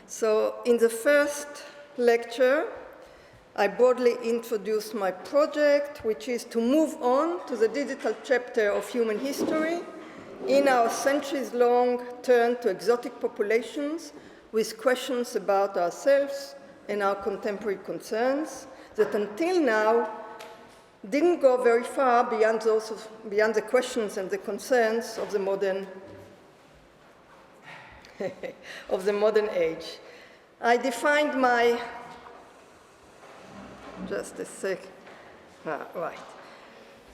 So in the first lecture, I broadly introduced my project, which is to move on to the digital chapter of human history in our centuries-long turn to exotic populations with questions about ourselves and our contemporary concerns that until now didn't go very far beyond the questions and the concerns of the modern age. I defined my, just a sec, right.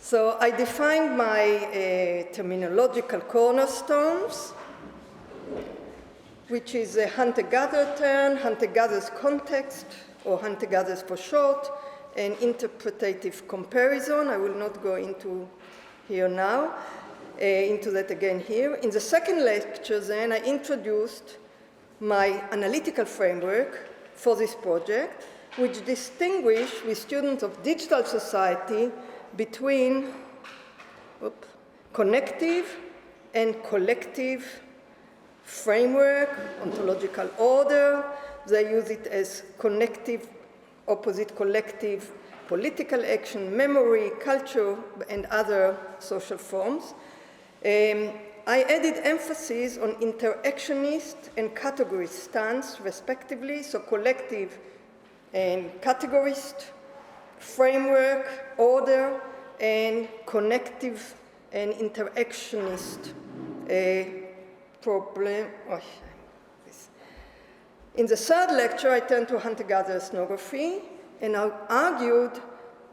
So I defined my terminological cornerstones, which is a hunter-gatherer turn, hunter-gatherer's context, or hunter-gatherers for short, and interpretative comparison. I will not go into here now, into that again here. In the second lecture then, I introduced my analytical framework for this project, which distinguished with students of digital society between connective and collective framework, ontological order. They use it as connective, opposite collective, political action, memory, culture, and other social forms. I added emphasis on interactionist and categorist stance, respectively, so collective and categorist, framework, order, and connective and interactionist problem. In the third lecture, I turned to hunter-gatherer ethnography, and I argued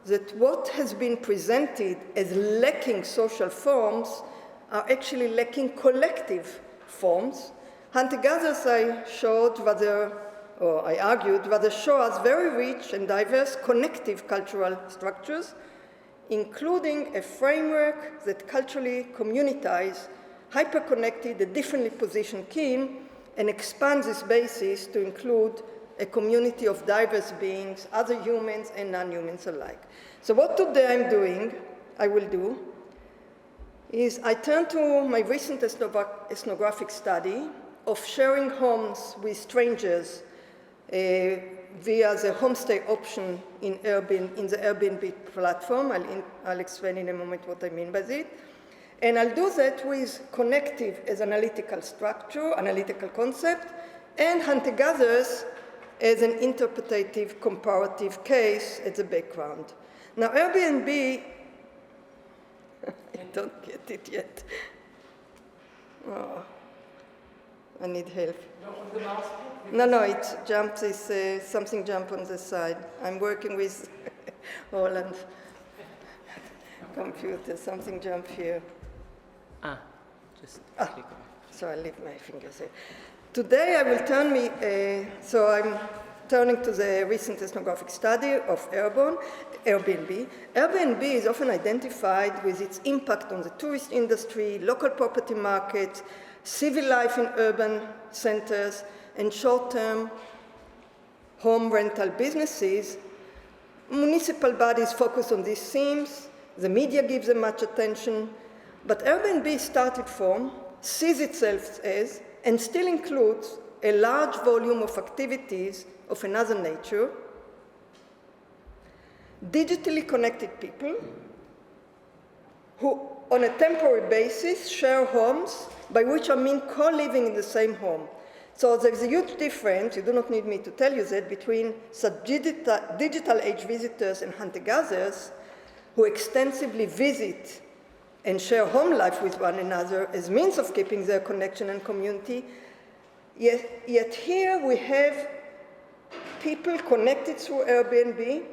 that what has been presented as lacking social forms are actually lacking collective forms. Hunter-gatherers, I argued, rather show us very rich and diverse connective cultural structures, including a framework that culturally communitizes hyper-connected and differently positioned kin, and expands this basis to include a community of diverse beings, other humans and non-humans alike. So what today I will do, is I turn to my recent ethnographic study of sharing homes with strangers via the homestay option in the Airbnb platform. I'll explain in a moment what I mean by it. And I'll do that with connective as analytical structure, analytical concept, and hunter-gatherers as an interpretative comparative case as a background. Now, Airbnb, I don't get it yet. Oh, I need help. No, it jumps, something jump on the side. I'm working with Holland computer, something jump here. Click on it. So I'll leave my fingers here. Today I will so I'm turning to the recent ethnographic study of Airbnb. Airbnb is often identified with its impact on the tourist industry, local property markets, civil life in urban centers, and short-term home rental businesses. Municipal bodies focus on these themes. The media gives them much attention. But Airbnb started from, sees itself as, and still includes a large volume of activities of another nature, digitally connected people who, on a temporary basis, share homes, by which I mean co-living in the same home. So there's a huge difference, you do not need me to tell you that, between such digital age visitors and hunter-gatherers who extensively visit and share home life with one another as means of keeping their connection and community. Yet here we have people connected through Airbnb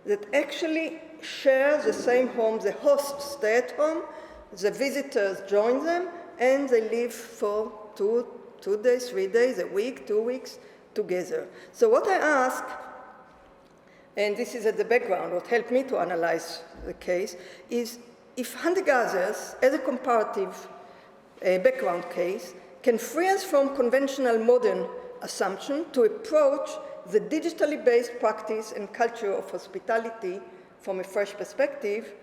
that actually share the same home. The hosts stay at home, the visitors join them, and they live for two days, 3 days, a week, 2 weeks together. So what I ask, and this is at the background, what helped me to analyze the case, is if hunter-gatherers, as a comparative background case, can free us from conventional modern assumption to approach the digitally based practice and culture of hospitality from a fresh perspective.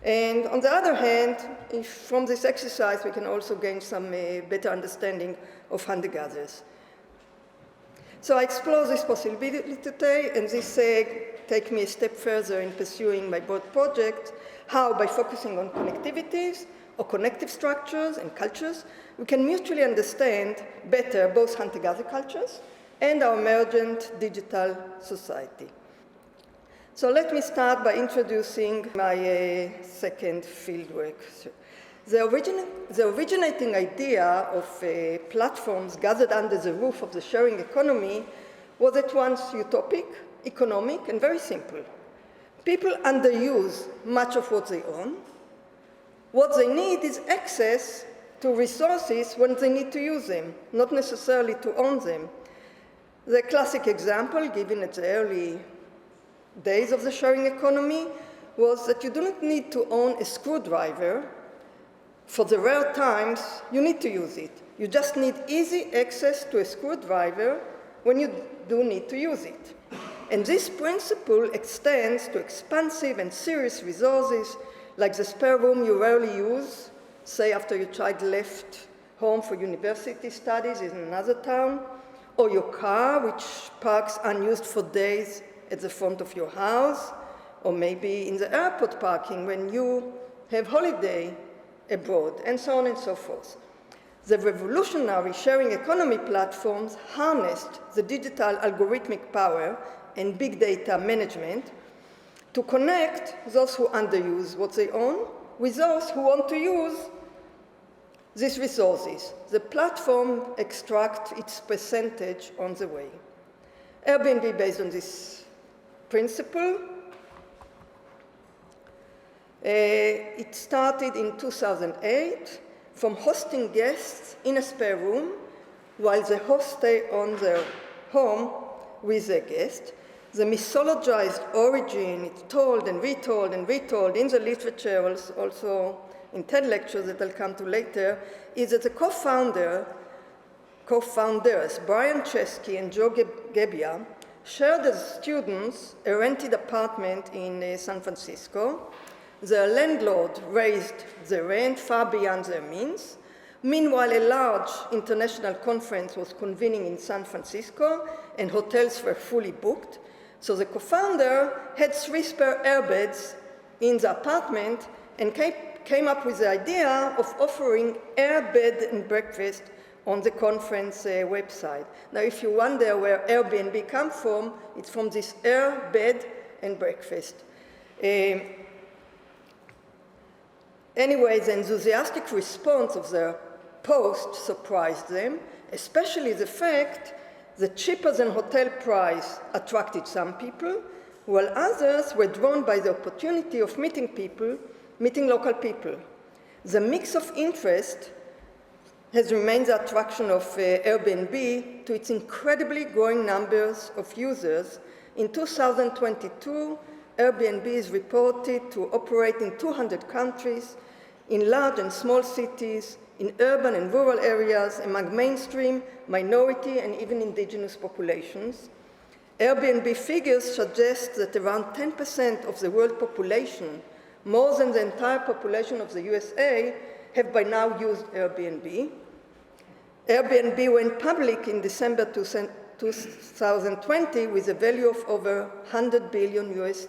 And on the other hand, if from this exercise we can also gain some better understanding of hunter-gatherers. So I explore this possibility today, and this take me a step further in pursuing my broad project, how by focusing on connectivities or connective structures and cultures, we can mutually understand better both hunter-gatherer cultures and our emergent digital society. So let me start by introducing my second fieldwork. The originating idea of platforms gathered under the roof of the sharing economy was at once utopic, economic, and very simple. People underuse much of what they own. What they need is access to resources when they need to use them, not necessarily to own them. The classic example given at the early days of the sharing economy was that you do not need to own a screwdriver. For the rare times, you need to use it. You just need easy access to a screwdriver when you do need to use it. And this principle extends to expansive and serious resources like the spare room you rarely use, say after your child left home for university studies in another town, or your car, which parks unused for days at the front of your house, or maybe in the airport parking when you have holiday abroad, and so on and so forth. The revolutionary sharing economy platforms harnessed the digital algorithmic power and big data management to connect those who underuse what they own with those who want to use these resources. The platform extracts its percentage on the way. Airbnb, based on this principle, it started in 2008 from hosting guests in a spare room while the host stay on their home with their guest. The mythologized origin, it's told and retold and retold in the literature, also in TED lectures that I'll come to later, is that the co-founders, Brian Chesky and Joe Gebbia, shared as students a rented apartment in San Francisco. Their landlord raised the rent far beyond their means. Meanwhile, a large international conference was convening in San Francisco, and hotels were fully booked. So the co-founder had 3 spare airbeds in the apartment and came up with the idea of offering air bed and breakfast on the conference website. Now, if you wonder where Airbnb comes from, it's from this air bed and breakfast. Anyway, the enthusiastic response of their post surprised them, especially the fact that cheaper than hotel price attracted some people, while others were drawn by the opportunity of meeting local people. The mix of interest has remained the attraction of Airbnb to its incredibly growing numbers of users. In 2022, Airbnb is reported to operate in 200 countries, in large and small cities, in urban and rural areas, among mainstream, minority, and even indigenous populations. Airbnb figures suggest that around 10% of the world population, more than the entire population of the USA, have by now used Airbnb. Airbnb went public in December 2020 with a value of over $100 billion US.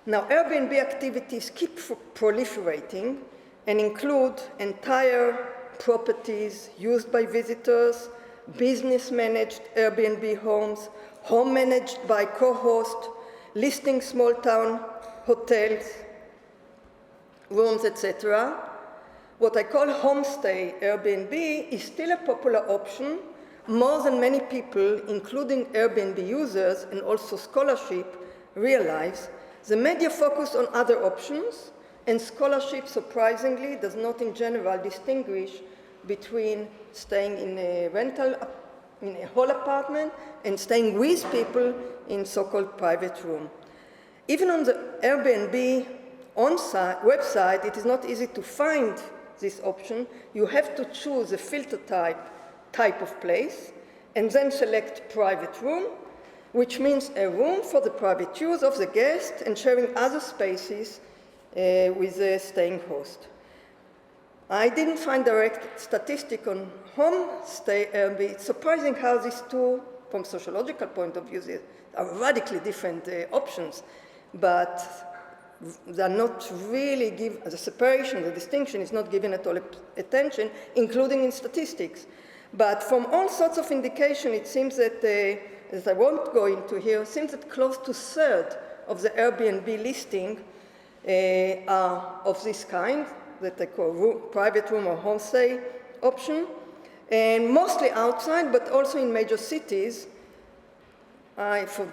Now, Airbnb activities keep proliferating and include entire properties used by visitors, business-managed Airbnb homes, home managed by co-host, listing small-town hotels, rooms, etc. What I call homestay Airbnb is still a popular option. More than many people, including Airbnb users and also scholarship, realize the media focus on other options, and scholarship, surprisingly, does not in general distinguish between staying in a whole apartment and staying with people in so-called private room. Even on the Airbnb website, it is not easy to find this option. You have to choose a filter type of place and then select private room, which means a room for the private use of the guest and sharing other spaces with the staying host. I didn't find direct statistic on homestay Airbnb. It's surprising how these two, from sociological point of view, are radically different options, but they're not really the separation, the distinction is not given at all attention, including in statistics. But from all sorts of indication, it seems that, as I won't go into here, it seems that close to a third of the Airbnb listing are of this kind, that I call private room or homestay option, and mostly outside, but also in major cities.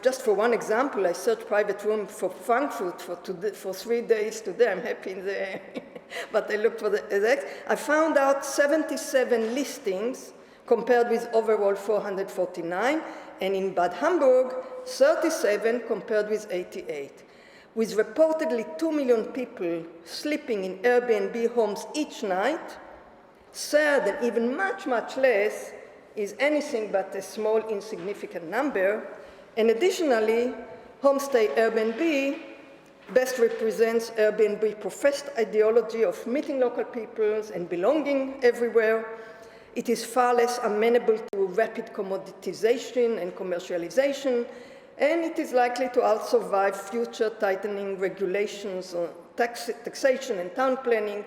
Just for one example, I searched private room for Frankfurt for 3 days today. I'm happy in the, but I looked for the exact. I found out 77 listings compared with overall 449, and in Bad Hamburg, 37 compared with 88. With reportedly 2 million people sleeping in Airbnb homes each night, third and even much, much less is anything but a small, insignificant number. And additionally, homestay Airbnb best represents Airbnb professed ideology of meeting local peoples and belonging everywhere. It is far less amenable to rapid commoditization and commercialization, and it is likely to outsurvive future tightening regulations on taxation and town planning.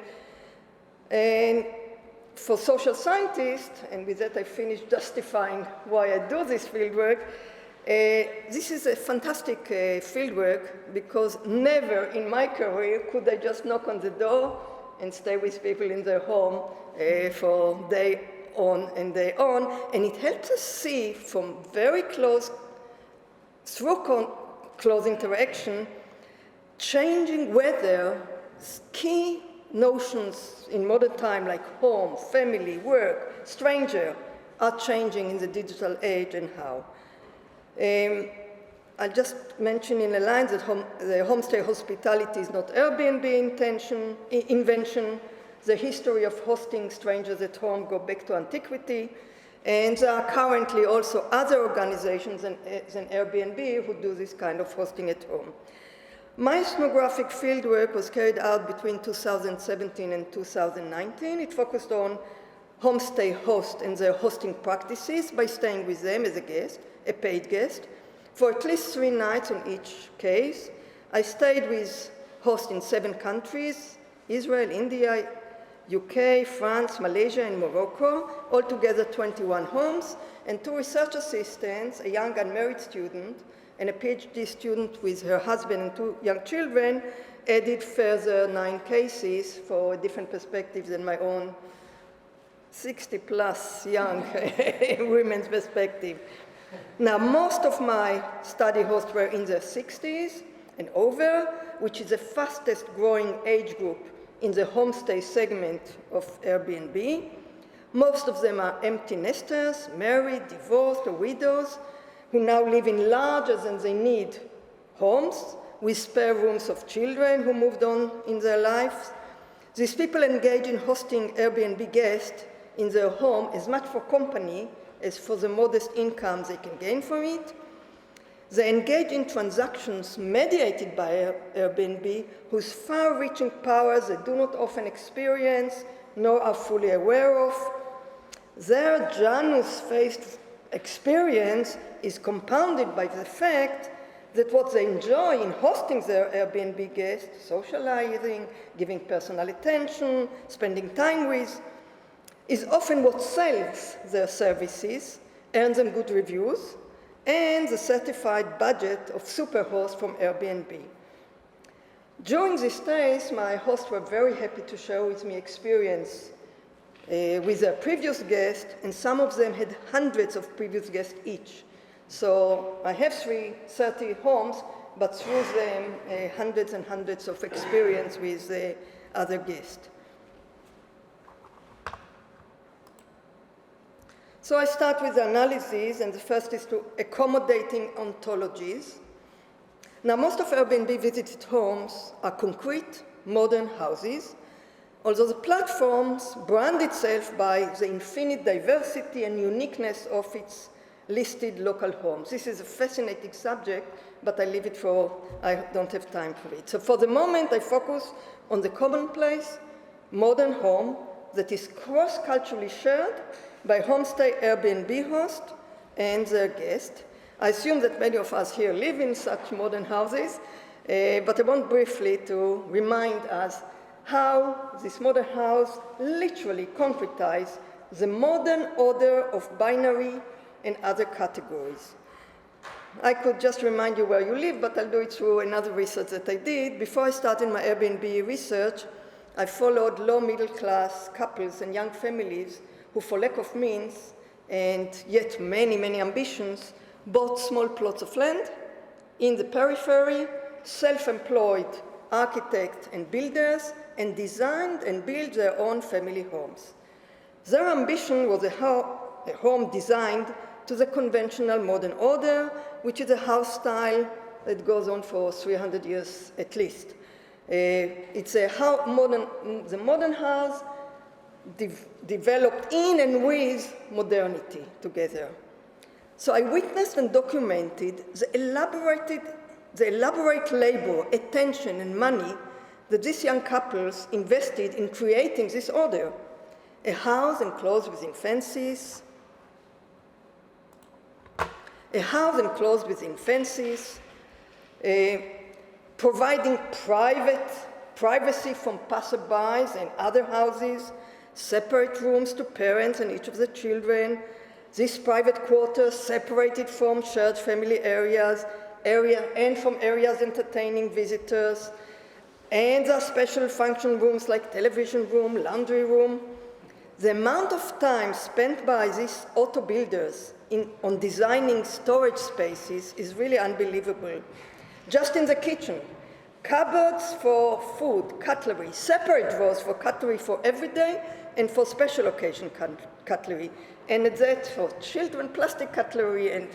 And for social scientists, and with that I finish justifying why I do this fieldwork, this is a fantastic fieldwork because never in my career could I just knock on the door and stay with people in their home for day on and day on. And it helps us see from very close, through close interaction, changing whether key notions in modern time like home, family, work, stranger are changing in the digital age and how. I'll just mention in a line that the homestay hospitality is not Airbnb invention. The history of hosting strangers at home go back to antiquity. And there are currently also other organizations than Airbnb who do this kind of hosting at home. My ethnographic fieldwork was carried out between 2017 and 2019. It focused on homestay hosts and their hosting practices by staying with them as a guest, a paid guest, for at least 3 nights on each case. I stayed with hosts in 7 countries, Israel, India, UK, France, Malaysia, and Morocco, altogether 21 homes, and 2 research assistants, a young unmarried student, and a PhD student with her husband and 2 young children, added further 9 cases for a different perspective than my own 60-plus young women's perspective. Now, most of my study hosts were in their 60s and over, which is the fastest growing age group in the homestay segment of Airbnb. Most of them are empty nesters, married, divorced, or widows, who now live in larger than they need homes with spare rooms of children who moved on in their lives. These people engage in hosting Airbnb guests in their home as much for company as for the modest income they can gain from it. They engage in transactions mediated by Airbnb whose far-reaching powers they do not often experience nor are fully aware of. Their Janus-faced experience is compounded by the fact that what they enjoy in hosting their Airbnb guests, socializing, giving personal attention, spending time with, is often what sells their services, earns them good reviews, and the certified budget of superhosts from Airbnb. During these days, my hosts were very happy to share with me experience with their previous guests, and some of them had hundreds of previous guests each. So I have 30 homes, but through them, hundreds and hundreds of experience with other guests. So I start with the analysis, and the first is to accommodating ontologies. Now, most of Airbnb visited homes are concrete, modern houses, although the platforms brand itself by the infinite diversity and uniqueness of its listed local homes. This is a fascinating subject, but I leave it for, I don't have time for it. So for the moment, I focus on the commonplace, modern home, that is cross-culturally shared by homestay Airbnb host and their guest. I assume that many of us here live in such modern houses, but I want briefly to remind us how this modern house literally concretizes the modern order of binary and other categories. I could just remind you where you live, but I'll do it through another research that I did. Before I started my Airbnb research, I followed low middle class couples and young families who, for lack of means and yet many, many ambitions, bought small plots of land in the periphery, self-employed architects and builders, and designed and built their own family homes. Their ambition was a home designed to the conventional modern order, which is a house style that goes on for 300 years at least. It's the modern house developed in and with modernity together. So I witnessed and documented the elaborate labor, attention, and money that these young couples invested in creating this order. A house enclosed within fences, providing privacy from passerbys and other houses, separate rooms to parents and each of the children. These private quarters separated from shared family areas and from areas entertaining visitors. And there are special function rooms like television room, laundry room. The amount of time spent by these auto builders on designing storage spaces is really unbelievable. Just in the kitchen, cupboards for food, cutlery, separate drawers for cutlery for everyday and for special occasion cutlery, and that for children, plastic cutlery, and.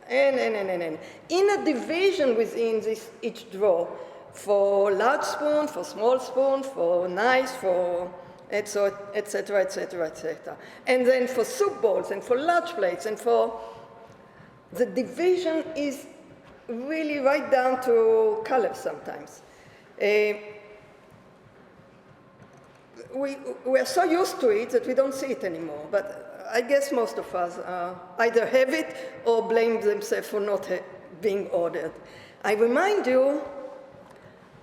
In a division within each drawer, for large spoon, for small spoon, for knives, for et cetera, et cetera, et cetera. And then for soup bowls and for large plates and for the division is really right down to color sometimes. We are so used to it that we don't see it anymore, but I guess most of us either have it or blame themselves for not being ordered. I remind you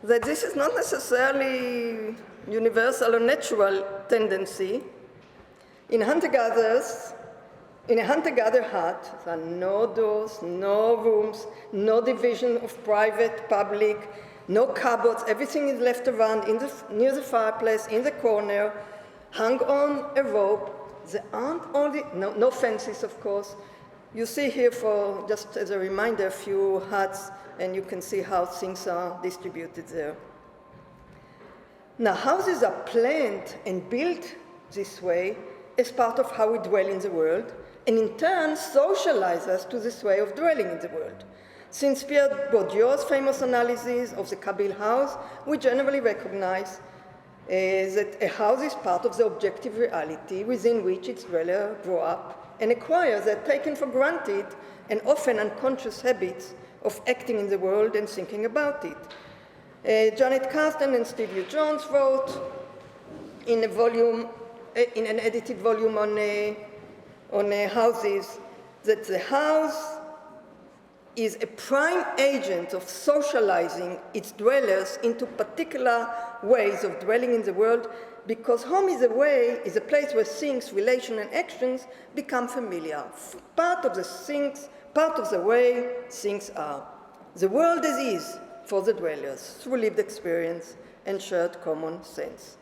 that this is not necessarily universal or natural tendency. In a hunter-gatherer hut, there are no doors, no rooms, no division of private, public, no cupboards. Everything is left around near the fireplace, in the corner, hung on a rope. There aren't only, no fences, of course. You see here, for just as a reminder, a few huts, and you can see how things are distributed there. Now, houses are planned and built this way as part of how we dwell in the world, and in turn socialize us to this way of dwelling in the world. Since Pierre Bourdieu's famous analysis of the Kabyle house, we generally recognize that a house is part of the objective reality within which its dweller grow up and acquire their taken for granted and often unconscious habits of acting in the world and thinking about it. Janet Carsten and Steve U. Jones wrote in an edited volume on houses that the house is a prime agent of socializing its dwellers into particular ways of dwelling in the world, because home is a place where things, relations, and actions become familiar, part of the way things are. The world as is for the dwellers through lived experience and shared common sense.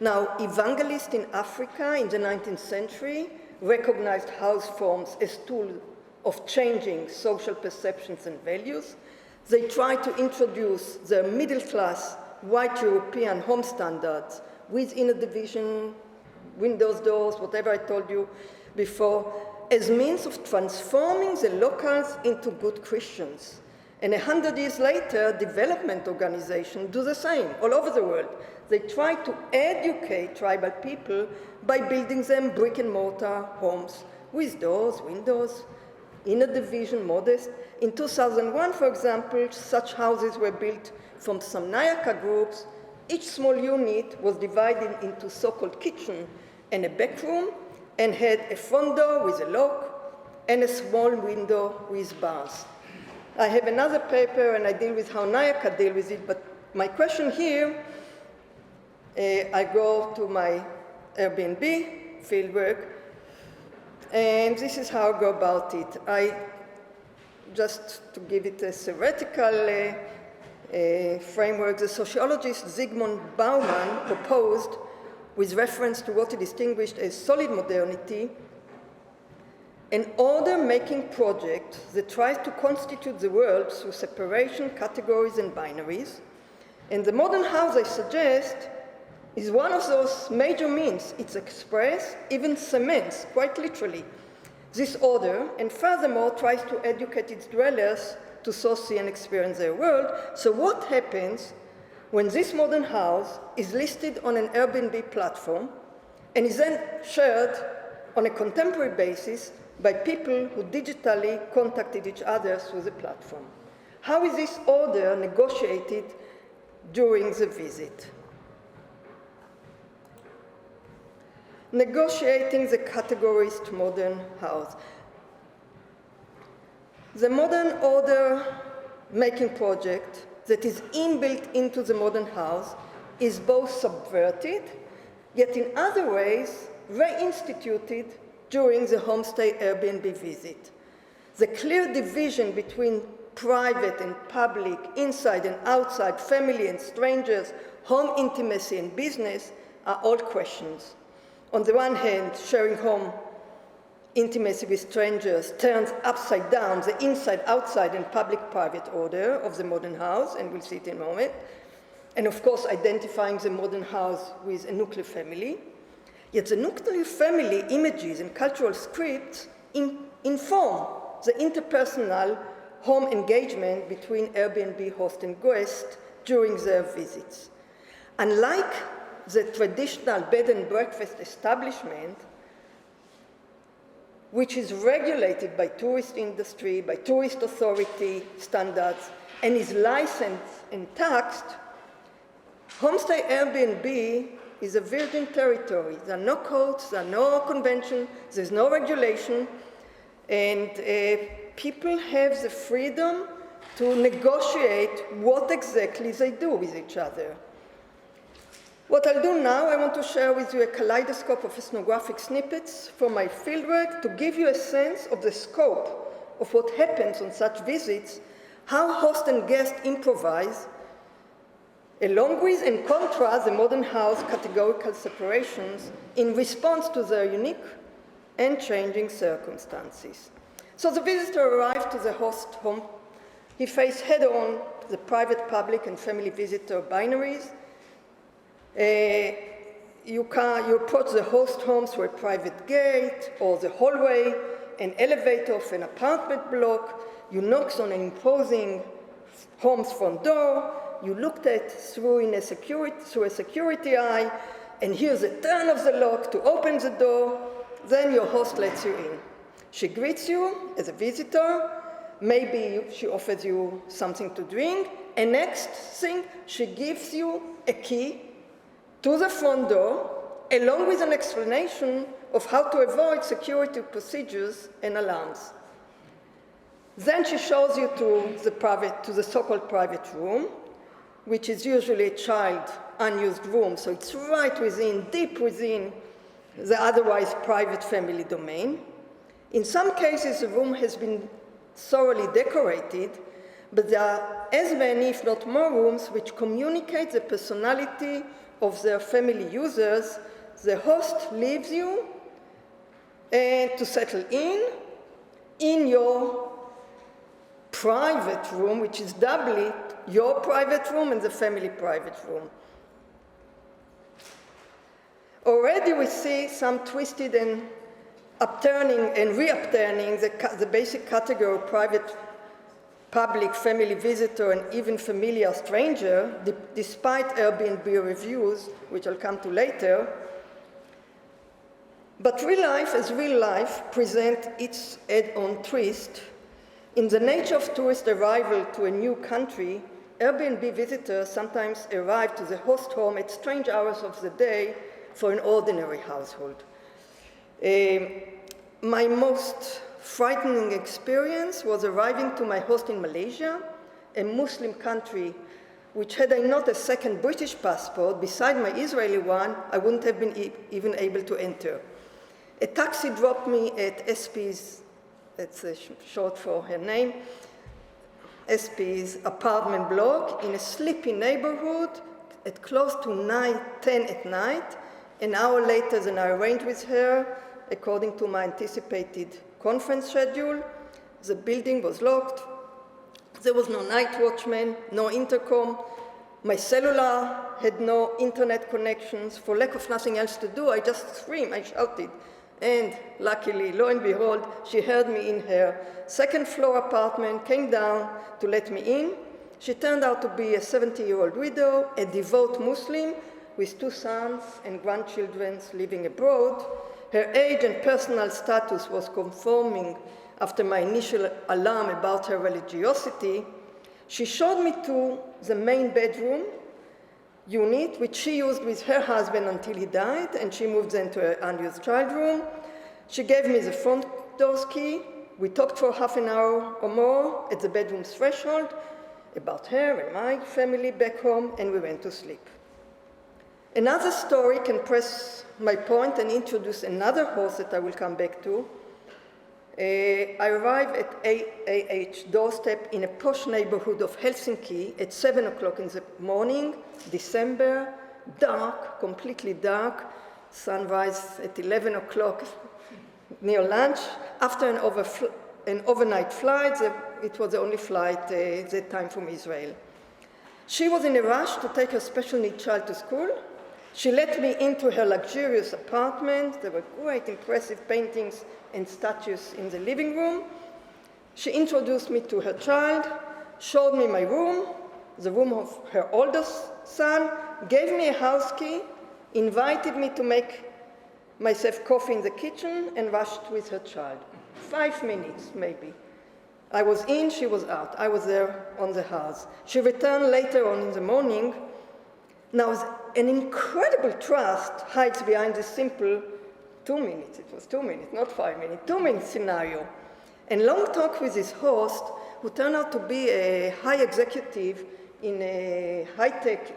Now, evangelists in Africa in the 19th century recognized house forms as tools of changing social perceptions and values. They tried to introduce their middle-class white European home standards within a division, windows, doors, whatever I told you before, as means of transforming the locals into good Christians. And 100 years later, development organizations do the same all over the world. They try to educate tribal people by building them brick and mortar homes with doors, windows, in a division, modest. In 2001, for example, such houses were built from some Nayaka groups Each small unit was divided into so-called kitchen and a back room, and had a front door with a lock and a small window with bars. I have another paper, and I deal with how Nayaka deal with it, but my question here, I go to my Airbnb fieldwork, and this is how I go about it. Just to give it a theoretical framework, the sociologist Zygmunt Bauman proposed, with reference to what he distinguished as solid modernity, an order-making project that tries to constitute the world through separation, categories, and binaries. And the modern house, I suggest, is one of those major means. It's express, even cements, quite literally, this order, and furthermore tries to educate its dwellers to so see and experience their world. So what happens when this modern house is listed on an Airbnb platform and is then shared on a contemporary basis by people who digitally contacted each other through the platform? How is this order negotiated during the visit? Negotiating the categorized modern house. The modern order-making project that is inbuilt into the modern house is both subverted, yet in other ways reinstituted during the homestay Airbnb visit. The clear division between private and public, inside and outside, family and strangers, home intimacy and business are all questions. On the one hand, sharing home intimacy with strangers turns upside down the inside, outside, and public-private order of the modern house, and we'll see it in a moment. And of course, identifying the modern house with a nuclear family. Yet the nuclear family images and cultural scripts inform the interpersonal home engagement between Airbnb host and guest during their visits. Unlike the traditional bed and breakfast establishment, which is regulated by tourist industry, by tourist authority standards, and is licensed and taxed, homestay Airbnb is a virgin territory. There are no codes, there are no conventions, there's no regulation, and people have the freedom to negotiate what exactly they do with each other. What I'll do now, I want to share with you a kaleidoscope of ethnographic snippets from my fieldwork to give you a sense of the scope of what happens on such visits, how host and guest improvise, along with and contrast the modern house categorical separations in response to their unique and changing circumstances. So the visitor arrived to the host home. He faced head-on the private, public, and family visitor binaries. You approach the host home through a private gate or the hallway, an elevator of an apartment block. You knock on an imposing home's front door. You looked at through a security eye, and here's a turn of the lock to open the door. Then your host lets you in. She greets you as a visitor. Maybe she offers you something to drink. And next thing, she gives you a key to the front door, along with an explanation of how to avoid security procedures and alarms. Then she shows you to the so-called private room, which is usually a child unused room, so it's right within, deep within the otherwise private family domain. In some cases, the room has been thoroughly decorated, but there are as many, if not more, rooms which communicate the personality of their family users. The host leaves you to settle in your private room, which is doubly your private room and the family private room. Already we see some twisted and upturning and re-upturning the basic category of private, public, family visitor, and even familiar stranger, despite Airbnb reviews, which I'll come to later. But real life, as real life, presents its add-on twist. In the nature of tourist arrival to a new country, Airbnb visitors sometimes arrive to the host home at strange hours of the day for an ordinary household. My most frightening experience was arriving to my host in Malaysia, a Muslim country which, had I not a second British passport beside my Israeli one, I wouldn't have been even able to enter. A taxi dropped me at SP's, that's short for her name, SP's apartment block in a sleepy neighborhood at close to 10 at night. An hour later than I arranged with her, according to my anticipated conference schedule, the building was locked. There was no night watchman, no intercom. My cellular had no internet connections. For lack of nothing else to do, I just screamed, I shouted. And luckily, lo and behold, she heard me in her second-floor apartment, came down to let me in. She turned out to be a 70-year-old widow, a devout Muslim with 2 sons and grandchildren living abroad. Her age and personal status was conforming after my initial alarm about her religiosity. She showed me to the main bedroom unit, which she used with her husband until he died, and she moved then to her unused child room. She gave me the front door's key. We talked for half an hour or more at the bedroom's threshold about her and my family back home, and we went to sleep. Another story can press my point and introduce another host that I will come back to. I arrived at AAH doorstep in a posh neighborhood of Helsinki at 7 o'clock in the morning, December, dark, completely dark, sunrise at 11 o'clock near lunch. After an overnight flight, it was the only flight that time from Israel. She was in a rush to take her special needs child to school. She let me into her luxurious apartment. There were great, impressive paintings and statues in the living room. She introduced me to her child, showed me my room, the room of her oldest son, gave me a house key, invited me to make myself coffee in the kitchen, and rushed with her child. 5 minutes, maybe. I was in, she was out. I was there on the house. She returned later on in the morning. Now, an incredible trust hides behind this simple 2 minutes. It was 2 minutes, not 5 minutes, 2 minute scenario. And long talk with his host, who turned out to be a high executive in a high-tech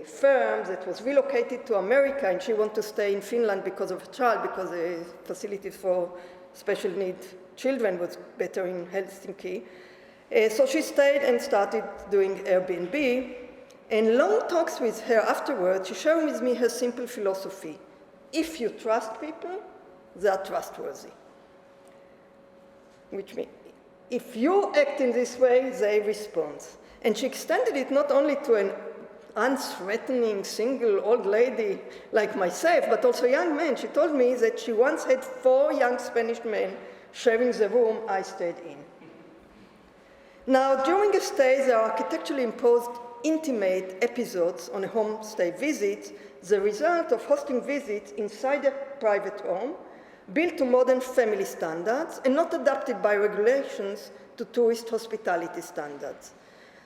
firm that was relocated to America, and she wanted to stay in Finland because of her child, because the facilities for special needs children was better in Helsinki. So she stayed and started doing Airbnb. And long talks with her afterwards, she shared with me her simple philosophy. If you trust people, they are trustworthy. Which means, if you act in this way, they respond. And she extended it not only to an unthreatening single old lady like myself, but also young men. She told me that she once had 4 young Spanish men sharing the room I stayed in. Now, during a stay, there are architecturally imposed intimate episodes on a homestay visit, the result of hosting visits inside a private home, built to modern family standards and not adapted by regulations to tourist hospitality standards.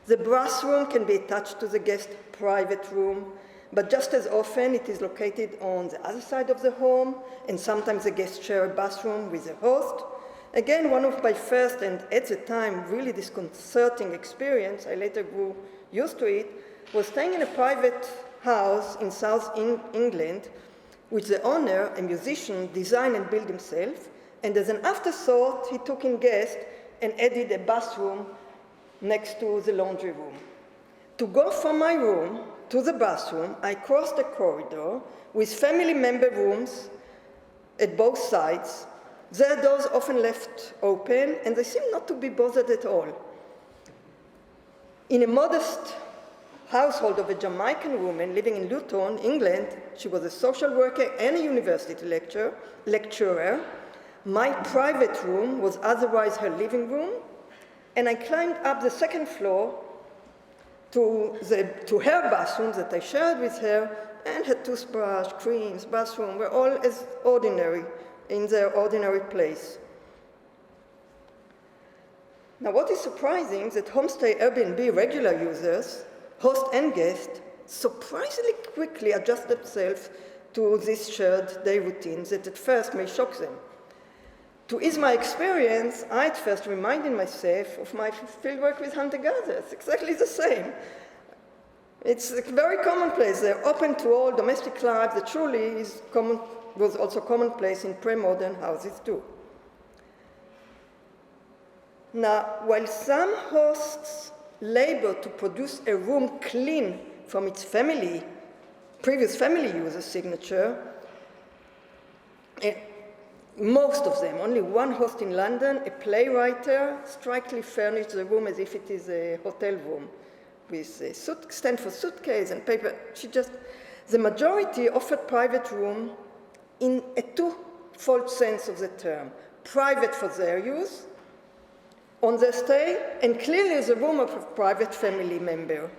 The brass room can be attached to the guest private room, but just as often it is located on the other side of the home, and sometimes the guests share a bathroom with the host. Again, one of my first and at the time really disconcerting experience, I later grew used to it, was staying in a private house in South England, which the owner, a musician, designed and built himself, and as an afterthought, he took in guests and added a bathroom next to the laundry room. To go from my room to the bathroom, I crossed a corridor with family member rooms at both sides. Their doors often left open, and they seemed not to be bothered at all. In a modest household of a Jamaican woman living in Luton, England, she was a social worker and a university lecturer. My private room was otherwise her living room, and I climbed up the second floor to her bathroom that I shared with her, and her toothbrush, creams, bathroom were all as ordinary, in their ordinary place. Now, what is surprising is that homestay Airbnb regular users, host and guest, surprisingly quickly adjust themselves to these shared day routines that at first may shock them. To ease my experience, I at first reminded myself of my fieldwork with hunter-gatherers, exactly the same. It's very commonplace. They're open to all domestic life that truly was also commonplace in pre-modern houses too. Now, while some hosts labor to produce a room clean from its previous family user signature, most of them, only one host in London, a playwright, strikingly furnished the room as if it is a hotel room, with a stand for suitcase and paper. The majority offered private room in a two-fold sense of the term. Private for their use, on their stay, and clearly the room of a private family member.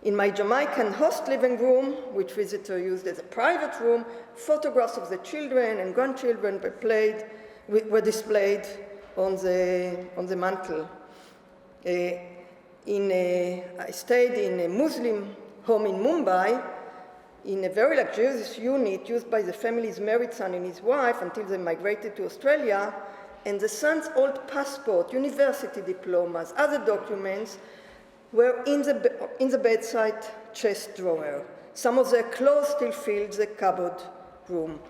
In my Jamaican host living room, which visitors used as a private room, photographs of the children and grandchildren were displayed on the mantle. I stayed in a Muslim home in Mumbai, in a very luxurious unit used by the family's married son and his wife until they migrated to Australia, and the son's old passport, university diplomas, other documents were in the bedside chest drawer. Some of their clothes still filled the cupboard room.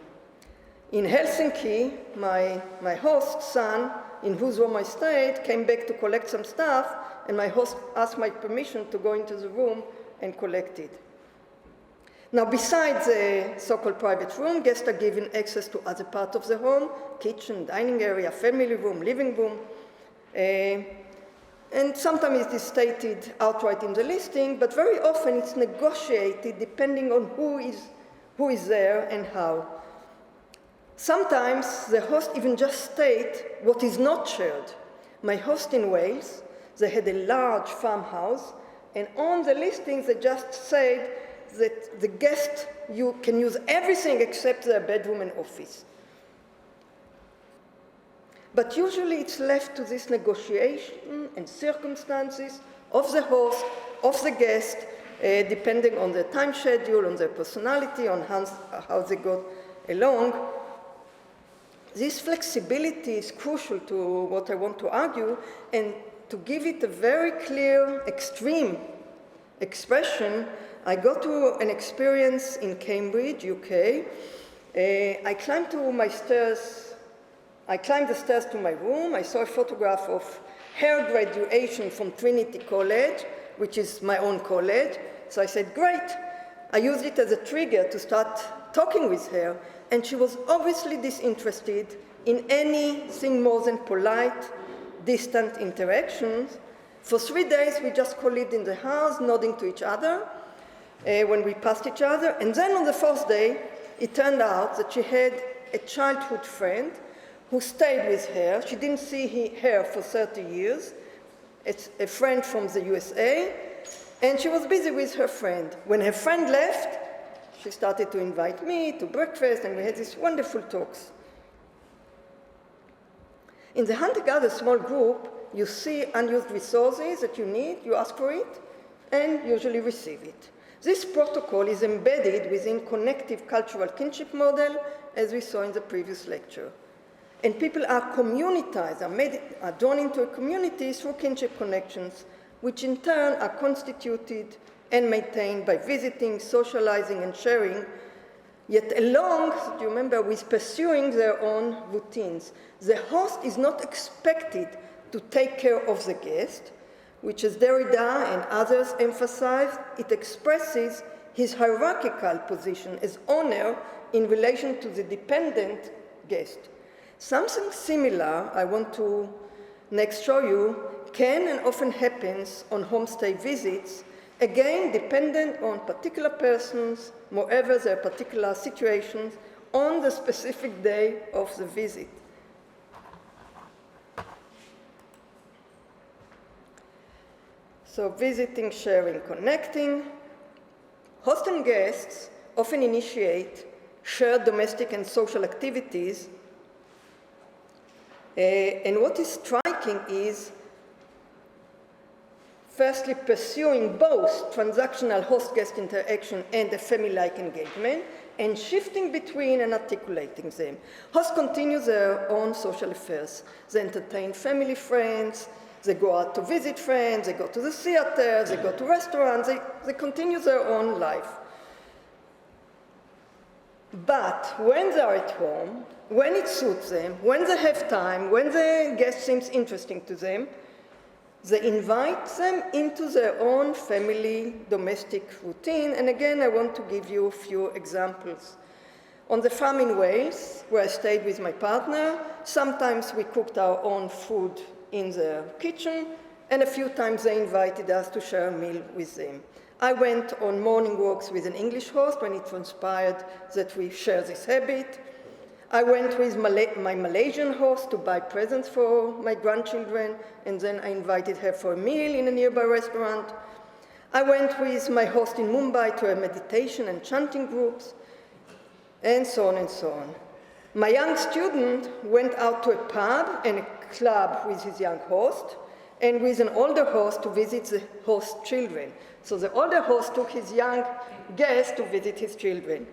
In Helsinki, my host's son, in whose room I stayed, came back to collect some stuff, and my host asked my permission to go into the room and collect it. Now, besides the so-called private room, guests are given access to other parts of the home, kitchen, dining area, family room, living room, and sometimes it is stated outright in the listing, but very often it's negotiated depending on who is there and how. Sometimes the host even just states what is not shared. My host in Wales, they had a large farmhouse, and on the listings they just said that the guest can use everything except their bedroom and office. But usually it's left to this negotiation and circumstances of the host, of the guest, depending on their time schedule, on their personality, on how they got along. This flexibility is crucial to what I want to argue, and to give it a very clear, extreme expression, I got to an experience in Cambridge, UK. I climbed the stairs to my room. I saw a photograph of her graduation from Trinity College, which is my own college. So I said, great. I used it as a trigger to start talking with her, and she was obviously disinterested in anything more than polite, distant interactions. For 3 days, we just co-lived in the house, nodding to each other when we passed each other. And then on the 4th day, it turned out that she had a childhood friend who stayed with her. She didn't see her for 30 years. It's a friend from the USA, and she was busy with her friend. When her friend left, she started to invite me to breakfast, and we had these wonderful talks. In the hunter-gatherer small group, you see unused resources that you need, you ask for it, and usually receive it. This protocol is embedded within connective cultural kinship model, as we saw in the previous lecture. And people are communitized, are drawn into a community through kinship connections, which in turn are constituted and maintained by visiting, socializing, and sharing, yet along, do you remember, with pursuing their own routines. The host is not expected to take care of the guest, which as Derrida and others emphasize, it expresses his hierarchical position as owner in relation to the dependent guest. Something similar, I want to next show you, can and often happens on homestay visits, again dependent on particular persons, moreover their particular situations, on the specific day of the visit. So visiting, sharing, connecting. Host and guests often initiate shared domestic and social activities. And what is striking is firstly pursuing both transactional host-guest interaction and a family-like engagement, and shifting between and articulating them. Hosts continue their own social affairs. They entertain family friends, they go out to visit friends, they go to the theater, they go to restaurants, they continue their own life. But when they're at home, when it suits them, when they have time, when the guest seems interesting to them, they invite them into their own family domestic routine. And again, I want to give you a few examples. On the farm in Wales, where I stayed with my partner, sometimes we cooked our own food in the kitchen, and a few times they invited us to share a meal with them. I went on morning walks with an English host when it transpired that we share this habit. I went with my Malaysian host to buy presents for my grandchildren, and then I invited her for a meal in a nearby restaurant. I went with my host in Mumbai to a meditation and chanting groups, and so on and so on. My young student went out to a pub and a club with his young host, and with an older host to visit the host children. So the older host took his young guest to visit his children.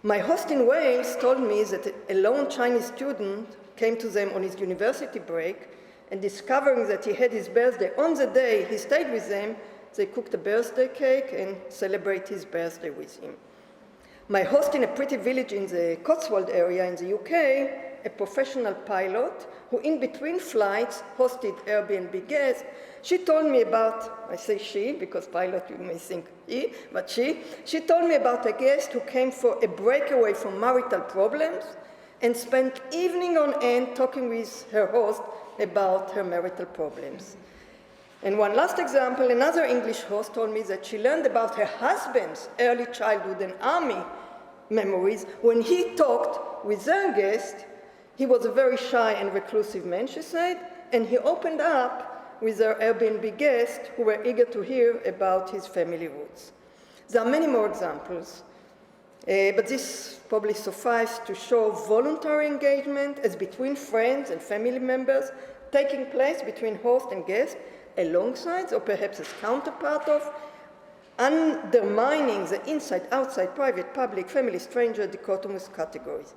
My host in Wales told me that a lone Chinese student came to them on his university break, and discovering that he had his birthday on the day he stayed with them, they cooked a birthday cake and celebrated his birthday with him. My host in a pretty village in the Cotswold area in the UK, a professional pilot who in between flights hosted Airbnb guests, she told me about, I say she, because pilot you may think he, but she told me about a guest who came for a breakaway from marital problems and spent evening on end talking with her host about her marital problems. And one last example, another English host told me that she learned about her husband's early childhood and army memories when he talked with their guest. He was a very shy and reclusive man, she said, and he opened up with their Airbnb guests who were eager to hear about his family roots. There are many more examples, but this probably suffices to show voluntary engagement as between friends and family members taking place between host and guest, alongside or perhaps as counterpart of, undermining the inside, outside, private, public, family, stranger dichotomous categories.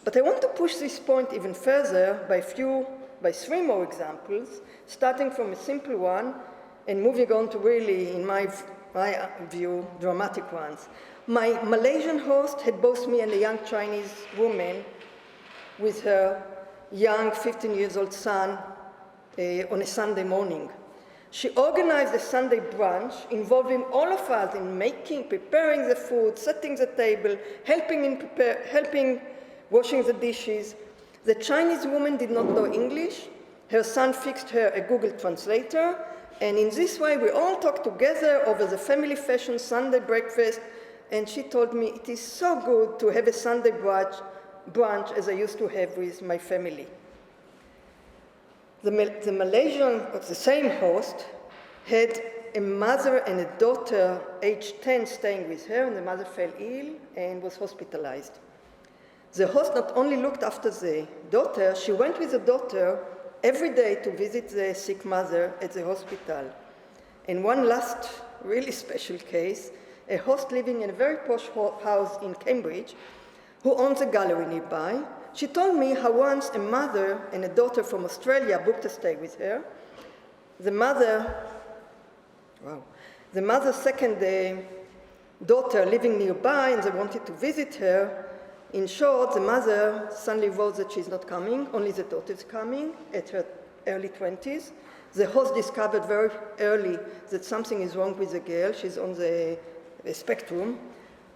But I want to push this point even further by three more examples, starting from a simple one and moving on to really, in my view, dramatic ones. My Malaysian host had both me and a young Chinese woman with her young 15-year-old son on a Sunday morning. She organized a Sunday brunch involving all of us in preparing the food, setting the table, helping washing the dishes. The Chinese woman did not know English. Her son fixed her a Google translator, and in this way we all talked together over the family fashion Sunday breakfast, and she told me it is so good to have a Sunday brunch as I used to have with my family. The Malaysian, the same host, had a mother and a daughter aged 10 staying with her, and the mother fell ill and was hospitalized. The host not only looked after the daughter, she went with the daughter every day to visit the sick mother at the hospital. In one last really special case, a host living in a very posh house in Cambridge, who owns a gallery nearby, she told me how once a mother and a daughter from Australia booked a stay with her. The mother's second daughter living nearby, and they wanted to visit her. In short, the mother suddenly wrote that she's not coming, only the daughter's coming at her early 20s. The host discovered very early that something is wrong with the girl. She's on the spectrum.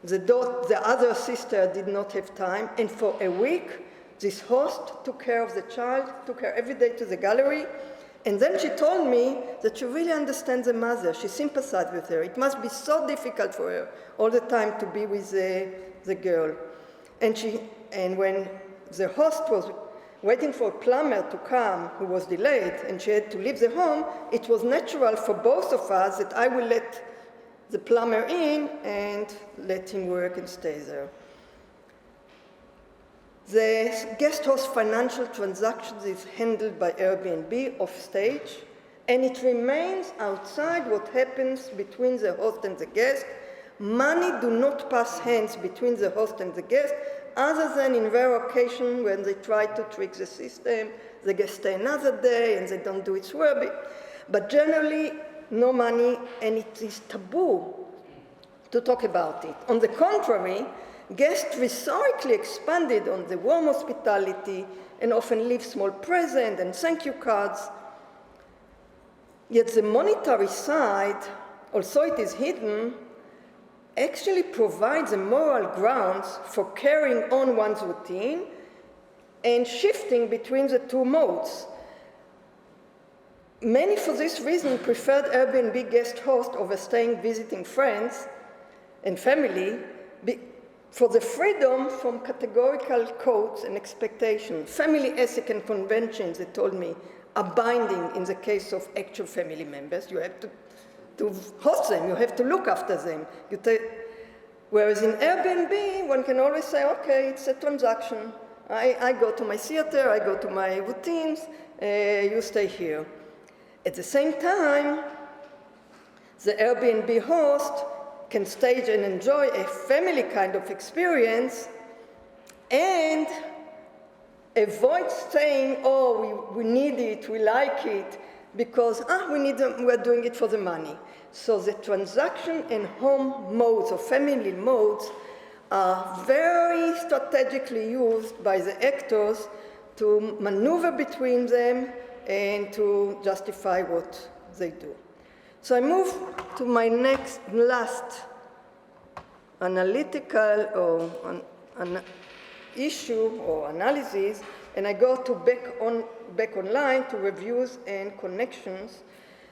The other sister did not have time, and for a week, this host took care of the child, took her every day to the gallery, and then she told me that she really understands the mother. She sympathized with her. It must be so difficult for her all the time to be with the girl. And when the host was waiting for a plumber to come who was delayed and she had to leave the home, it was natural for both of us that I will let the plumber in and let him work and stay there. The guest host financial transactions is handled by Airbnb off stage, and it remains outside what happens between the host and the guest. Money do not pass hands between the host and the guest, other than in rare occasion when they try to trick the system, the guest stay another day and they don't do its work. But generally, no money, and it is taboo to talk about it. On the contrary, guests rhetorically expanded on the warm hospitality and often leave small presents and thank you cards. Yet the monetary side, although it is hidden, actually provides the moral grounds for carrying on one's routine and shifting between the two modes. Many, for this reason, preferred Airbnb guest host over staying visiting friends and family for the freedom from categorical codes and expectations. Family ethics and conventions, they told me, are binding in the case of actual family members. You have to host them, you have to look after them. Whereas in Airbnb, one can always say, okay, it's a transaction. I go to my theater, I go to my routines, you stay here. At the same time, the Airbnb host can stage and enjoy a family kind of experience and avoid saying, oh, we need it, we like it, because we're doing it for the money. So the transaction and home modes or family modes are very strategically used by the actors to maneuver between them and to justify what they do. So I move to my last analytical or an issue or analysis, and I go to back online to reviews and connections.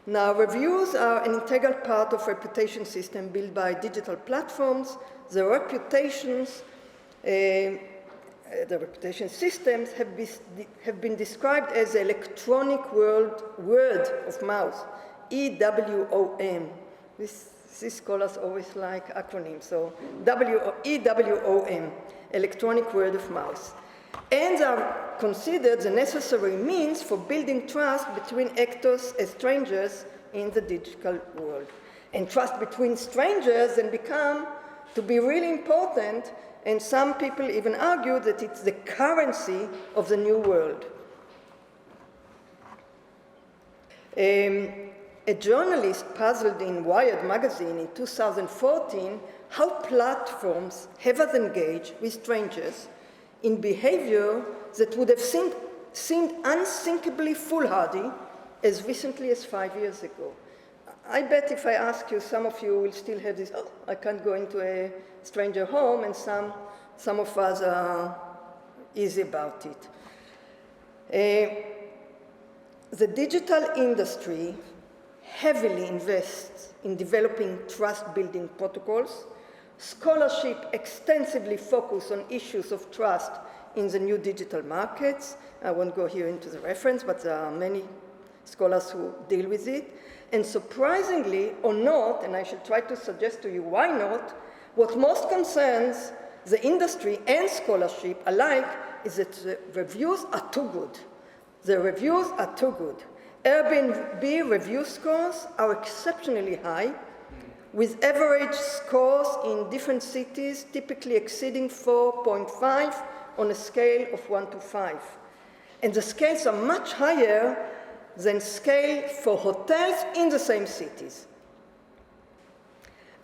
Now, reviews are an integral part of reputation system built by digital platforms. The reputation systems have been described as the electronic word of mouth, EWOM. These scholars always like acronyms, so EWOM, electronic word of mouth. And are considered the necessary means for building trust between actors as strangers in the digital world. And trust between strangers then become to be really important, and some people even argue that it's the currency of the new world. A journalist puzzled in Wired magazine in 2014 how platforms have engaged with strangers in behavior that would have seemed unthinkably foolhardy as recently as 5 years ago. I bet if I ask you, some of you will still have this, oh, I can't go into a stranger home, and some of us are easy about it. The digital industry heavily invests in developing trust-building protocols. Scholarship extensively focus on issues of trust in the new digital markets. I won't go here into the reference, but there are many scholars who deal with it. And surprisingly or not, and I should try to suggest to you why not, what most concerns the industry and scholarship alike is that the reviews are too good. The reviews are too good. Airbnb review scores are exceptionally high, with average scores in different cities typically exceeding 4.5 on a scale of 1 to 5. And the scales are much higher than scale for hotels in the same cities.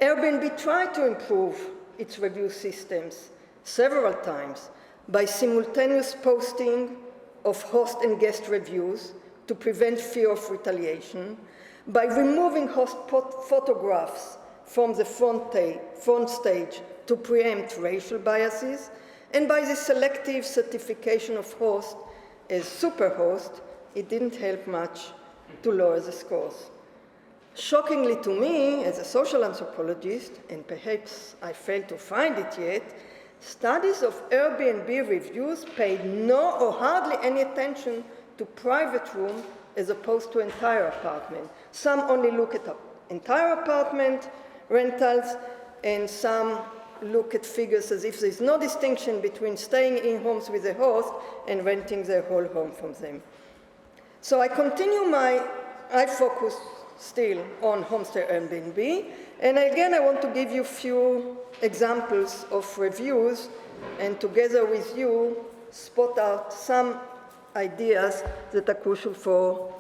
Airbnb tried to improve its review systems several times by simultaneous posting of host and guest reviews to prevent fear of retaliation, by removing host photographs from the front stage to preempt racial biases, and by the selective certification of hosts as superhost. It didn't help much to lower the scores. Shockingly to me, as a social anthropologist, and perhaps I failed to find it yet, studies of Airbnb reviews paid no or hardly any attention to private room as opposed to entire apartment. Some only look at entire apartment rentals, and some look at figures as if there's no distinction between staying in homes with a host and renting their whole home from them. So I continue my I focus still on homestay Airbnb, and again I want to give you a few examples of reviews, and together with you spot out some ideas that are crucial for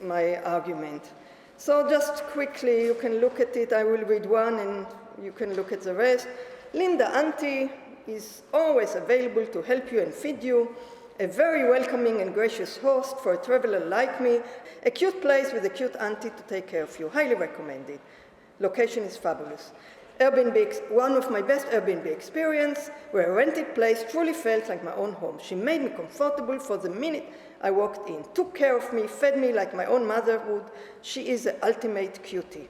my argument. So just quickly, you can look at it. I will read one and you can look at the rest. Linda Auntie is always available to help you and feed you. A very welcoming and gracious host for a traveler like me. A cute place with a cute auntie to take care of you. Highly recommended. Location is fabulous. Airbnb, one of my best Airbnb experience, where a rented place truly felt like my own home. She made me comfortable for the minute I walked in, took care of me, fed me like my own mother would. She is the ultimate cutie.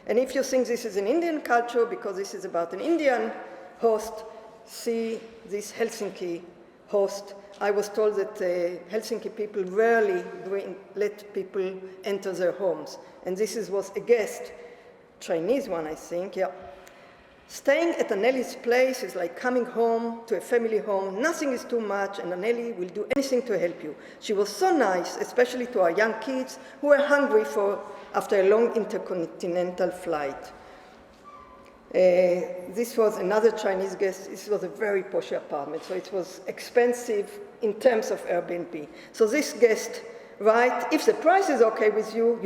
And if you think this is an Indian culture, because this is about an Indian host, see this Helsinki host. I was told that Helsinki people rarely let people enter their homes. And this was a guest, Chinese one, I think, yeah. Staying at Anneli's place is like coming home to a family home. Nothing is too much, and Anneli will do anything to help you. She was so nice, especially to our young kids who were hungry after a long intercontinental flight. This was another Chinese guest. This was a very posh apartment, so it was expensive in terms of Airbnb. So this guest, right, if the price is okay with you,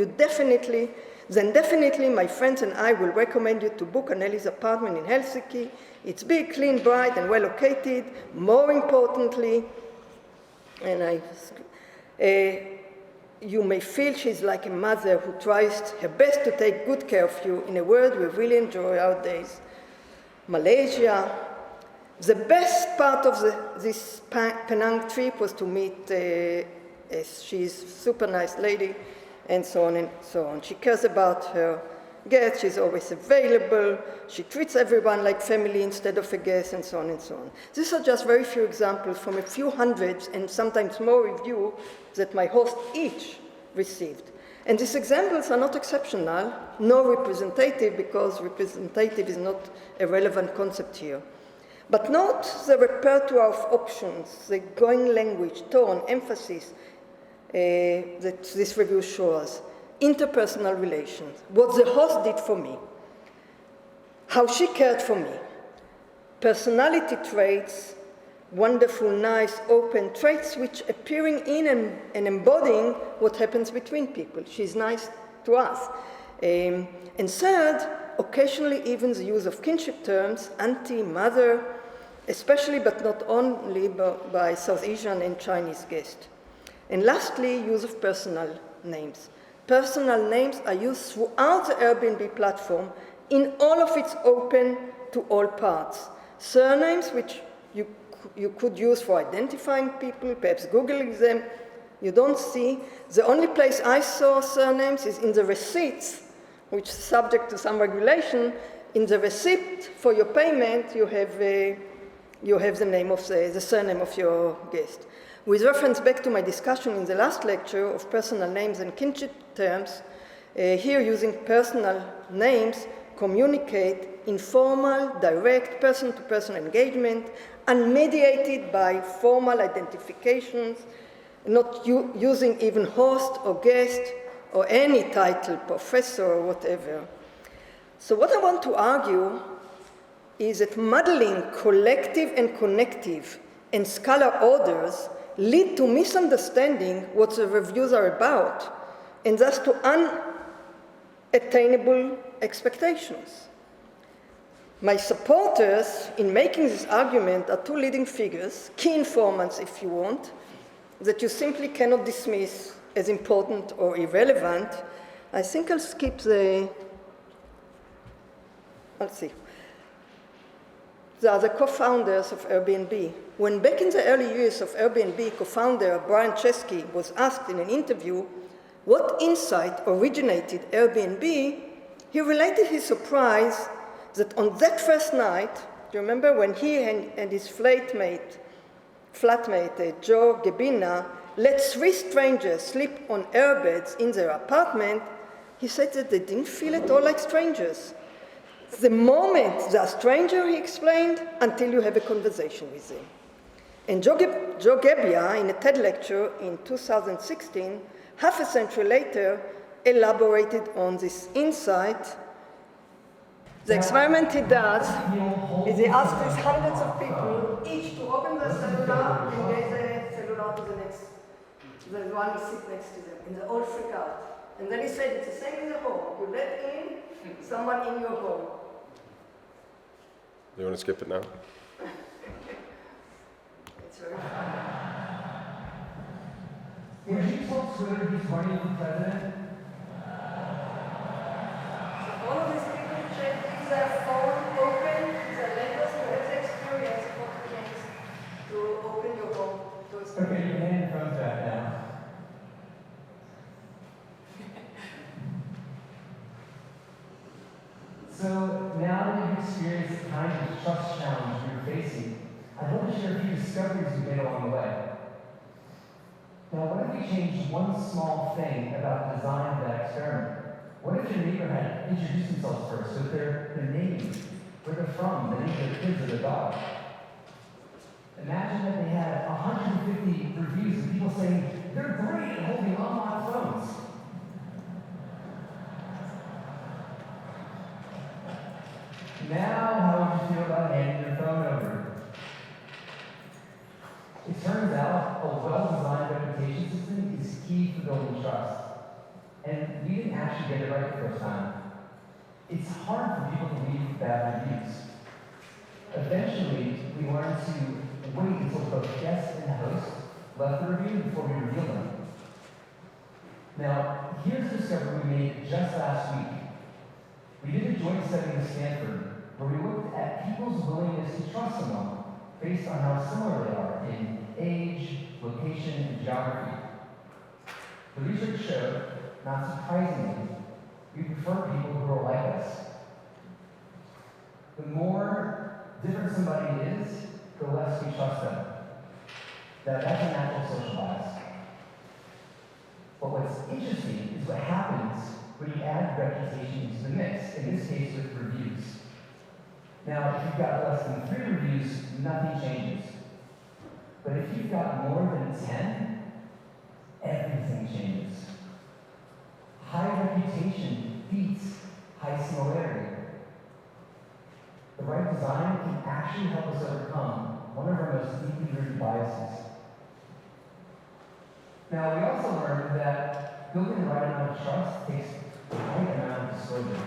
then definitely my friends and I will recommend you to book Anneli's apartment in Helsinki. It's big, clean, bright, and well located. More importantly, you may feel she's like a mother who tries her best to take good care of you. In a word, we really enjoy our days. Malaysia. The best part of this Penang trip was to meet, she's a super nice lady, and so on and so on. She cares about her guests, she's always available, she treats everyone like family instead of a guest, and so on and so on. These are just very few examples from a few hundreds and sometimes more reviews that my host each received. And these examples are not exceptional, nor representative, because representative is not a relevant concept here. But note the repertoire of options, the going language, tone, emphasis, that this review shows. Interpersonal relations, what the host did for me, how she cared for me, personality traits, wonderful, nice, open traits which appearing in and embodying what happens between people. She's nice to us. And third, occasionally even the use of kinship terms, auntie, mother, especially but not only by South Asian and Chinese guests. And lastly, use of personal names. Personal names are used throughout the Airbnb platform in all of its open to all parts. Surnames, which you could use for identifying people, perhaps Googling them, you don't see. The only place I saw surnames is in the receipts, which is subject to some regulation. In the receipt for your payment, you have the name of the surname of your guest. With reference back to my discussion in the last lecture of personal names and kinship terms, here using personal names communicate informal, direct, person-to-person engagement, unmediated by formal identifications, not using even host or guest or any title, professor or whatever. So what I want to argue is that muddling collective and connective and scalar orders lead to misunderstanding what the reviews are about, and thus to unattainable expectations. My supporters in making this argument are two leading figures, key informants if you want, that you simply cannot dismiss as important or irrelevant. I think I'll skip let's see. They are the co-founders of Airbnb. When back in the early years of Airbnb, co-founder Brian Chesky was asked in an interview what insight originated Airbnb, he related his surprise that on that first night, do you remember when he and his flatmate Joe Gebina, let 3 strangers sleep on airbeds in their apartment, he said that they didn't feel at all like strangers. The moment they're a stranger, he explained, until you have a conversation with them. And Joe Gebbia, in a TED lecture in 2016, half a century later, elaborated on this insight. The experiment he does is he asks these hundreds of people each to open their cellular and raise the cellular to the next, the one who sits next to them, and they all freak out. And then he said, it's the same in the home. You let in someone in your home. You want to skip it now? It's very fun. Would you tell Twitter he's running for president? So all of these people check their phone open, their letters, to have the experience of what it means to open your home to a Okay, your hand comes back now. So now that you've experienced the kind of trust challenge you're facing, I'd love to share a few discoveries we made along the way. Now, what if we changed one small thing about the design of that experiment? What if your neighbor had introduced themselves first with their name, where they're from, the name of their kids or their dog? Imagine that they had 150 reviews of people saying, they're great at holding unlocked phones. Now, how would you feel about handing your phone over? It turns out a well-designed reputation system is key for building trust. And we didn't actually get it right the first time. It's hard for people to leave bad reviews. Eventually, we learned to wait until both guests and host left the review before we revealed them. Now, here's a discovery we made just last week. We did a joint study with Stanford where we looked at people's willingness to trust someone based on how similar they are in age, location, and geography. The research showed, not surprisingly, we prefer people who are like us. The more different somebody is, the less we trust them. That's a natural social bias. But what's interesting is what happens when you add reputation to the mix, in this case with reviews. Now, if you've got less than 3 reviews, nothing changes. But if you've got more than 10, everything changes. High reputation beats high similarity. The right design can actually help us overcome one of our most deeply rooted biases. Now, we also learned that building the right amount of trust takes the right amount of disclosure.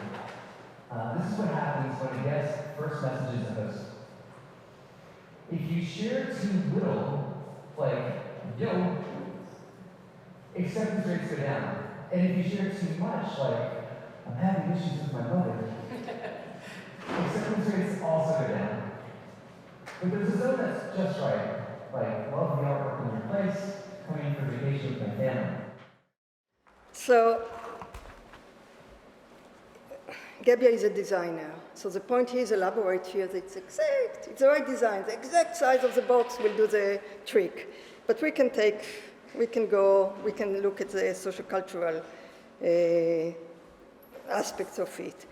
This is what happens when a guest first messages a host. If you share too little, like, yo, acceptance rates go down. And if you share too much, like, I'm having issues with my mother, acceptance rates also go down. But there's a zone that's just right, like, love the artwork in your place, coming for vacation with my family. So, Gebbia is a designer. So the point here is elaborate here that it's exact, it's the right design. The exact size of the box will do the trick. But we can look at the social-cultural aspects of it.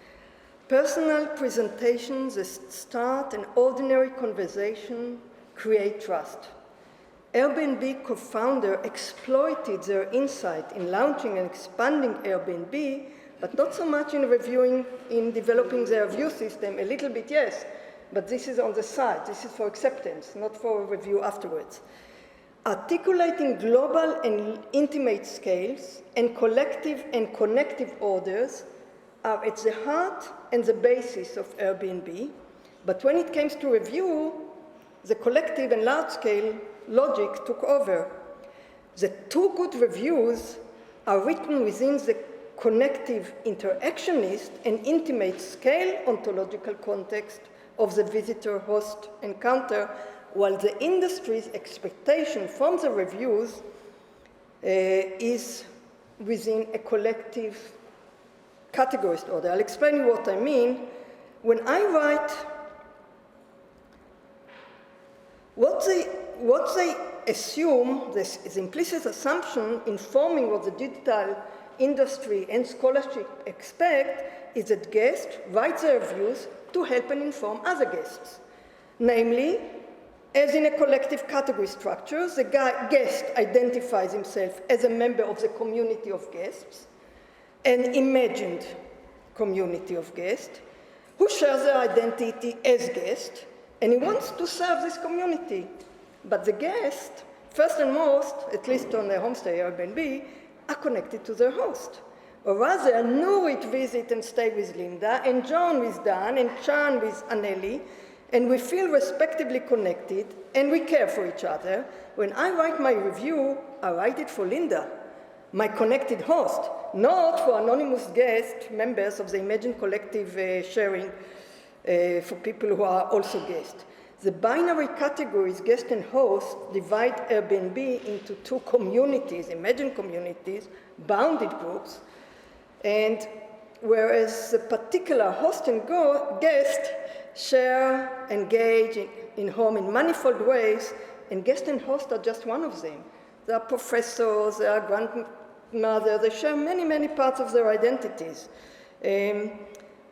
Personal presentations that start an ordinary conversation create trust. Airbnb co-founder exploited their insight in launching and expanding Airbnb, but not so much in developing their review system, a little bit, yes, but this is on the side. This is for acceptance, not for review afterwards. Articulating global and intimate scales and collective and connective orders are at the heart and the basis of Airbnb, but when it comes to review, the collective and large-scale logic took over. The 2 good reviews are written within the connective interactionist and intimate scale ontological context of the visitor-host encounter, while the industry's expectation from the reviews is within a collective categorist order. I'll explain you what I mean. When I write, what they assume, this is implicit assumption informing what the digital industry and scholarship expect, is that guests write their reviews to help and inform other guests. Namely, As in a collective category structure, the guest identifies himself as a member of the community of guests, an imagined community of guests, who shares their identity as guest, and he wants to serve this community. But the guest, first and most, at least on the homestay Airbnb, are connected to their host. Or rather, Nurit visit and stay with Linda, and John with Dan, and Chan with Anneli, and we feel respectively connected, and we care for each other. When I write my review, I write it for Linda, my connected host, not for anonymous guest members of the imagined collective sharing for people who are also guests. The binary categories, guest and host, divide Airbnb into two communities, imagined communities, bounded groups, and whereas the particular host and guest share, engage in home in manifold ways, and guest and host are just one of them. They are professors, they are grandmothers, they share many, many parts of their identities.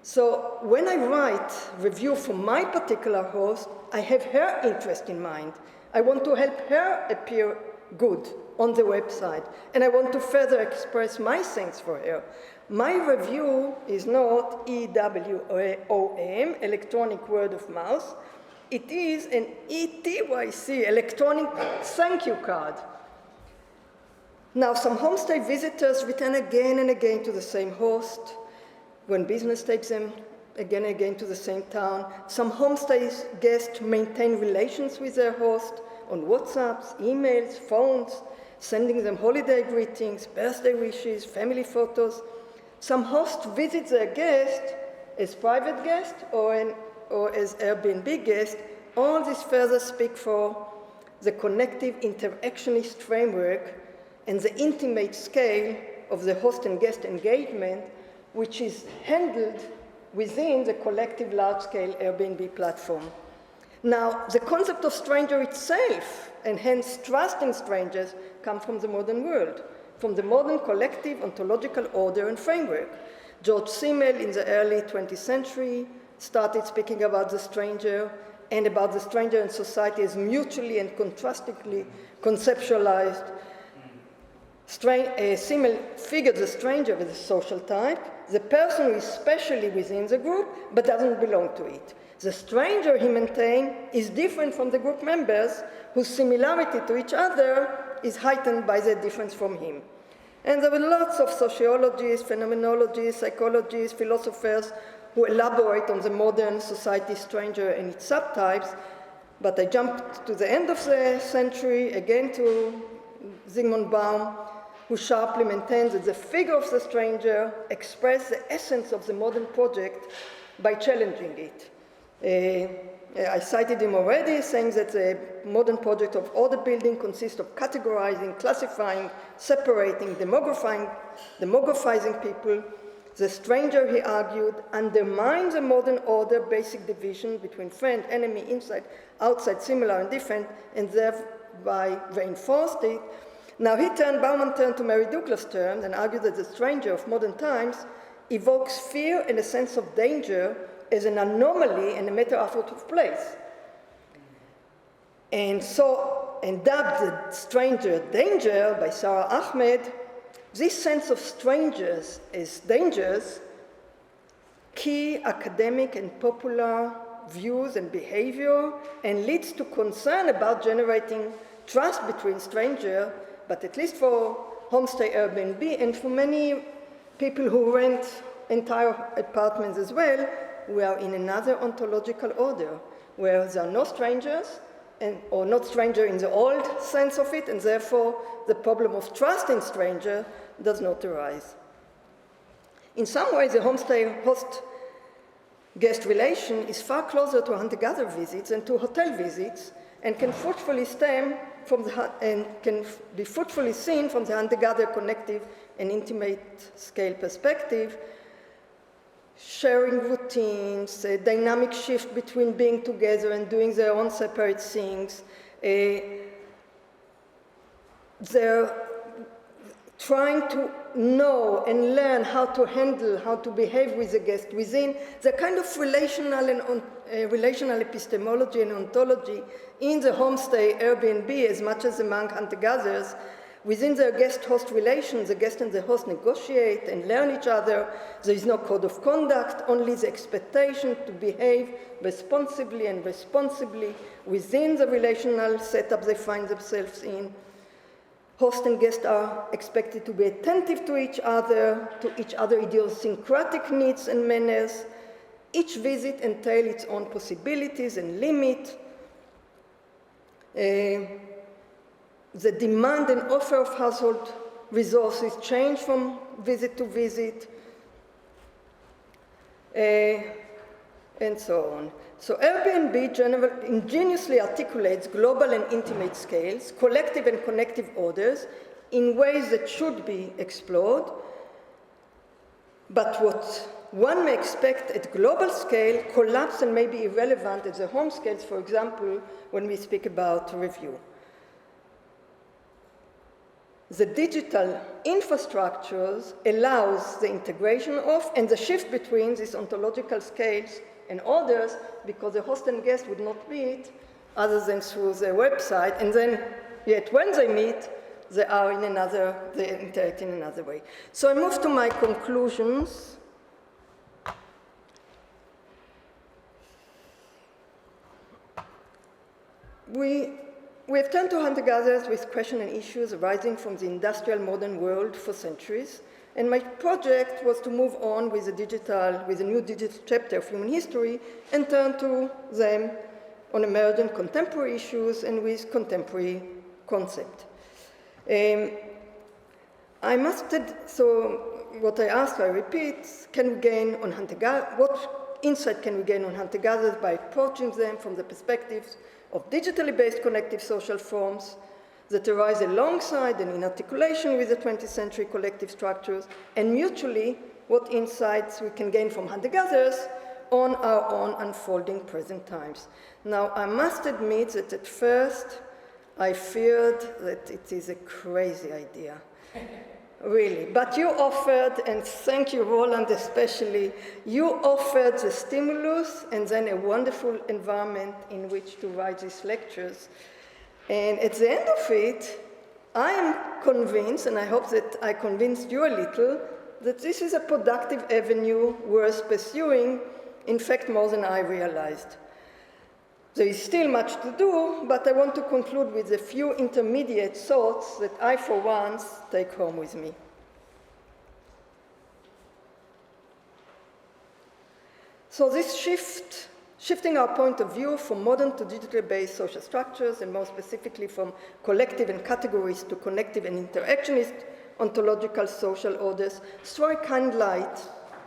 So when I write review for my particular host, I have her interest in mind. I want to help her appear good on the website, and I want to further express my thanks for her. My review is not EWOM, electronic word of mouth. It is an ETYC, electronic thank you card. Now, some homestay visitors return again and again to the same host when business takes them again and again to the same town. Some homestay guests maintain relations with their host on WhatsApps, emails, phones, sending them holiday greetings, birthday wishes, family photos. Some hosts visit their guest as private guest or as Airbnb guest. All this further speak for the connective interactionist framework and the intimate scale of the host and guest engagement, which is handled within the collective large-scale Airbnb platform. Now, the concept of stranger itself, and hence trust in strangers, come from the modern world, from the modern collective ontological order and framework. George Simmel in the early 20th century started speaking about the stranger and about the stranger and society as mutually and contrastingly conceptualized. Simmel figured the stranger as a social type, the person who is specially within the group but doesn't belong to it. The stranger, he maintained, is different from the group members whose similarity to each other is heightened by their difference from him. And there were lots of sociologists, phenomenologists, psychologists, philosophers who elaborate on the modern society stranger and its subtypes, but I jumped to the end of the century, again to Zygmunt Baum, who sharply maintains that the figure of the stranger expresses the essence of the modern project by challenging it. I cited him already, saying that the modern project of order building consists of categorizing, classifying, separating, demographizing people. The stranger, he argued, undermines the modern order basic division between friend, enemy, inside, outside, similar, and different, and thereby reinforced it. Now Bauman turned to Mary Douglas' terms and argued that the stranger of modern times evokes fear and a sense of danger as an anomaly and a matter out of place. And dubbed the stranger danger by Sarah Ahmed, this sense of strangers as dangers, key academic and popular views and behavior, and leads to concern about generating trust between strangers, but at least for homestay Airbnb and for many people who rent entire apartments as well, we are in another ontological order where there are no strangers, or not stranger in the old sense of it, and therefore the problem of trust in stranger does not arise. In some ways, the homestay host-guest relation is far closer to hunter-gatherer visits than to hotel visits, and can fruitfully stem from can be fruitfully seen from the hunter-gatherer connective and intimate scale perspective, sharing routines, a dynamic shift between being together and doing their own separate things, trying to know and learn how to handle, how to behave with the guest within the kind of relational and relational epistemology and ontology in the homestay Airbnb as much as among hunter-gatherers. Within their guest-host relations, the guest and the host negotiate and learn each other. There is no code of conduct, only the expectation to behave responsibly and responsibly within the relational setup they find themselves in. Host and guest are expected to be attentive to each other idiosyncratic needs and manners. Each visit entails its own possibilities and limits. The demand and offer of household resources change from visit to visit, and so on. So Airbnb ingeniously articulates global and intimate scales, collective and connective orders in ways that should be explored, but what one may expect at global scale collapse and may be irrelevant at the home scales, for example, when we speak about review. The digital infrastructures allows the integration of and the shift between these ontological scales and orders, because the host and guest would not meet other than through their website, and then yet when they meet, they interact in another way. So I move to my conclusions. We have turned to hunter-gatherers with questions and issues arising from the industrial modern world for centuries, and my project was to move on with a new digital chapter of human history and turn to them on emergent contemporary issues and with contemporary concept. So what I ask, I repeat, what insight can we gain on hunter-gatherers by approaching them from the perspectives of digitally based connective social forms that arise alongside and in articulation with the 20th century collective structures, and mutually what insights we can gain from hunter-gatherers on our own unfolding present times. Now, I must admit that at first I feared that it is a crazy idea. Really, but you offered, and thank you, Roland, especially, you offered the stimulus and then a wonderful environment in which to write these lectures. And at the end of it, I am convinced, and I hope that I convinced you a little, that this is a productive avenue worth pursuing, in fact, more than I realized. There is still much to do, but I want to conclude with a few intermediate thoughts that I, for once, take home with me. So this shifting our point of view from modern to digitally-based social structures, and more specifically from collective and categories to connective and interactionist ontological social orders, throw a kind light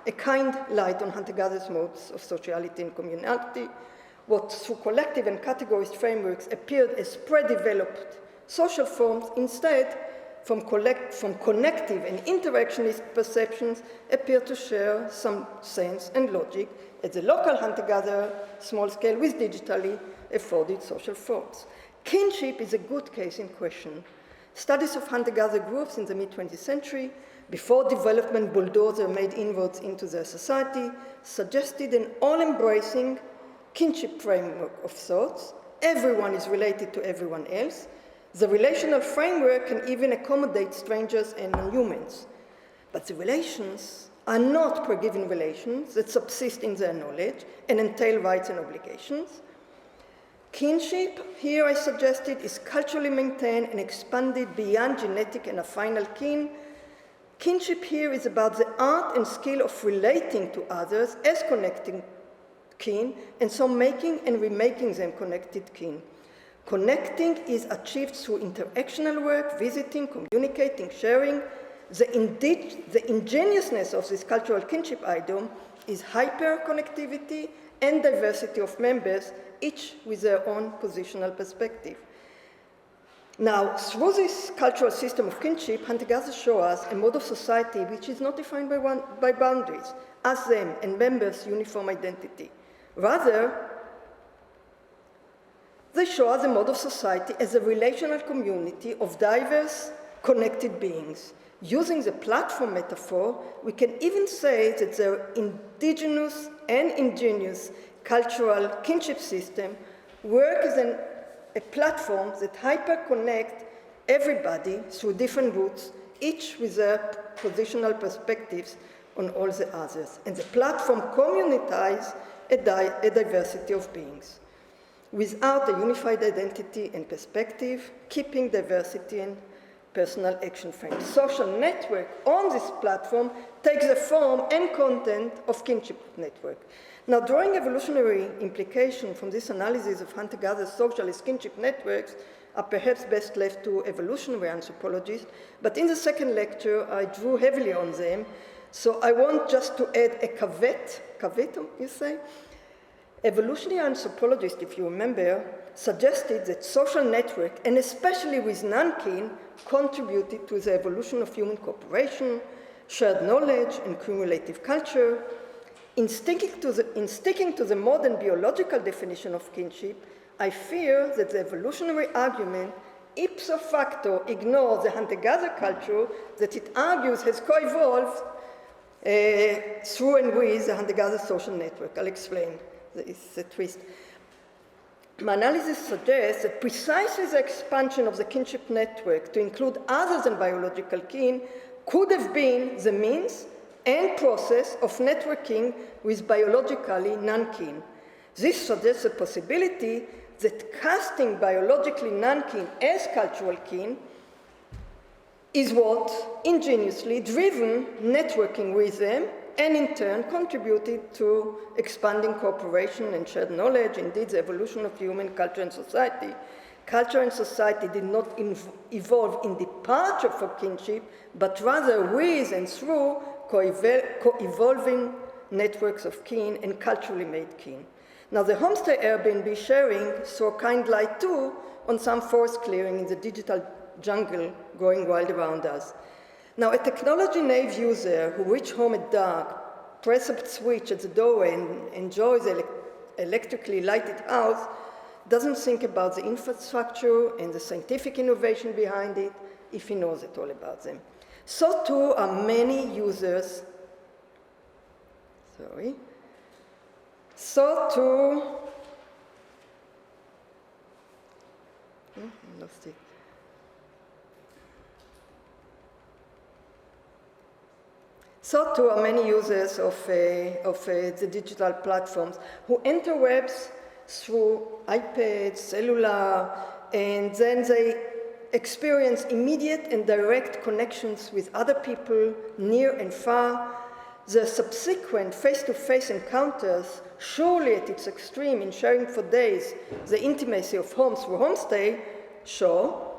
on hunter-gatherers' modes of sociality and communality, what through collective and categorist frameworks appeared as pre-developed social forms, instead from connective and interactionist perceptions appear to share some sense and logic at the local hunter-gatherer small scale with digitally afforded social forms. Kinship is a good case in question. Studies of hunter-gatherer groups in the mid-20th century, before development bulldozer made inroads into their society, suggested an all-embracing kinship framework of thoughts. Everyone is related to everyone else. The relational framework can even accommodate strangers and non-humans. But the relations are not pre-given relations that subsist in their knowledge and entail rights and obligations. Kinship, here I suggested, is culturally maintained and expanded beyond genetic and affinal kin. Kinship here is about the art and skill of relating to others as connecting kin, and so making and remaking them connected kin. Connecting is achieved through interactional work, visiting, communicating, sharing. The ingenuousness of this cultural kinship idiom is hyper-connectivity and diversity of members, each with their own positional perspective. Now, through this cultural system of kinship, hunter-gatherers show us a mode of society which is not defined by boundaries, as them and members' uniform identity. Rather, they show us a mode of society as a relational community of diverse, connected beings. Using the platform metaphor, we can even say that their indigenous and ingenious cultural kinship system work as a platform that hyper-connect everybody through different routes, each with their positional perspectives on all the others. And the platform communitizes a diversity of beings without a unified identity and perspective, keeping diversity and personal action frame. Social network on this platform takes the form and content of kinship network. Now, drawing evolutionary implication from this analysis of hunter-gatherer socialist kinship networks are perhaps best left to evolutionary anthropologists, but in the second lecture, I drew heavily on them, so I want just to add a caveat, you say? Evolutionary anthropologists, if you remember, suggested that social network, and especially with non-kin, contributed to the evolution of human cooperation, shared knowledge, and cumulative culture. In sticking to the modern biological definition of kinship, I fear that the evolutionary argument ipso facto ignores the hunter-gatherer culture that it argues has co-evolved through and with the hunter-gatherer social network. I'll explain. It's a twist. My analysis suggests that precisely the expansion of the kinship network to include others than biological kin could have been the means and process of networking with biologically non-kin. This suggests a possibility that casting biologically non-kin as cultural kin is what ingeniously driven networking with them and in turn contributed to expanding cooperation and shared knowledge, indeed the evolution of human culture and society. Culture and society did not evolve in departure from kinship, but rather with and through co-evolving networks of kin and culturally made kin. Now the homestay Airbnb sharing saw kind light too on some forest clearing in the digital jungle going wild around us. Now, a technology-naive user who reaches home at dark, presses a switch at the doorway and enjoys an electrically lighted house doesn't think about the infrastructure and the scientific innovation behind it if he knows at all about them. So too are many users, lost it. So too are many users of the digital platforms who enter webs through iPads, cellular, and then they experience immediate and direct connections with other people near and far. The subsequent face-to-face encounters, surely at its extreme in sharing for days the intimacy of home through homestay, show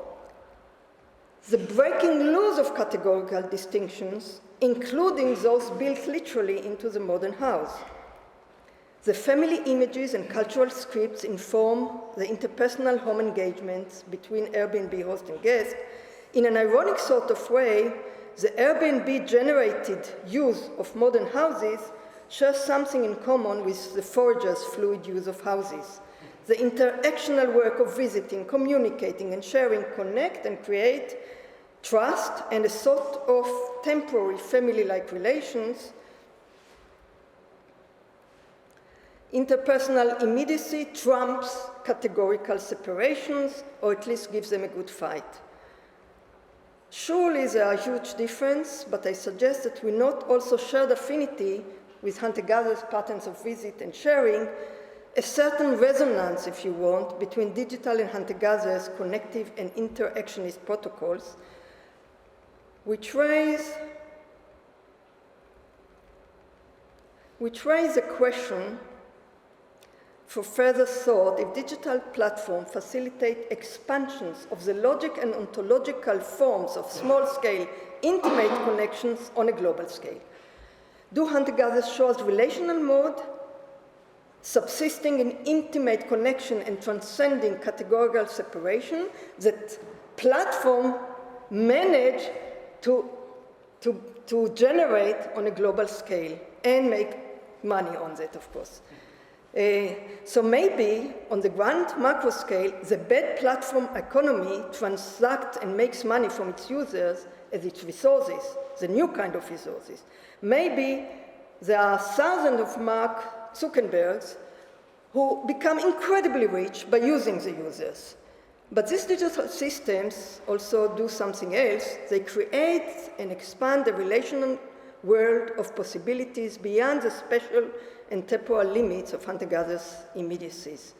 the breaking loose of categorical distinctions, including those built literally into the modern house. The family images and cultural scripts inform the interpersonal home engagements between Airbnb host and guest. In an ironic sort of way, the Airbnb-generated use of modern houses shares something in common with the forager's fluid use of houses. The interactional work of visiting, communicating, and sharing connect and create trust and a sort of temporary family-like relations. Interpersonal immediacy trumps categorical separations, or at least gives them a good fight. Surely there are huge differences, but I suggest that we note also shared affinity with hunter-gatherers' patterns of visit and sharing, a certain resonance, if you want, between digital and hunter-gatherers' connective and interactionist protocols, which raise a question for further thought if digital platforms facilitate expansions of the logic and ontological forms of small-scale, intimate connections on a global scale. Do hunter-gatherers show as relational mode, subsisting in intimate connection and transcending categorical separation, that platform manage to generate on a global scale and make money on that, of course. So maybe, on the grand macro scale, the bad platform economy transacts and makes money from its users as its resources, the new kind of resources. Maybe there are thousands of Mark Zuckerbergs who become incredibly rich by using the users. But these digital systems also do something else. They create and expand the relational world of possibilities beyond the spatial and temporal limits of hunter-gatherers' immediacies.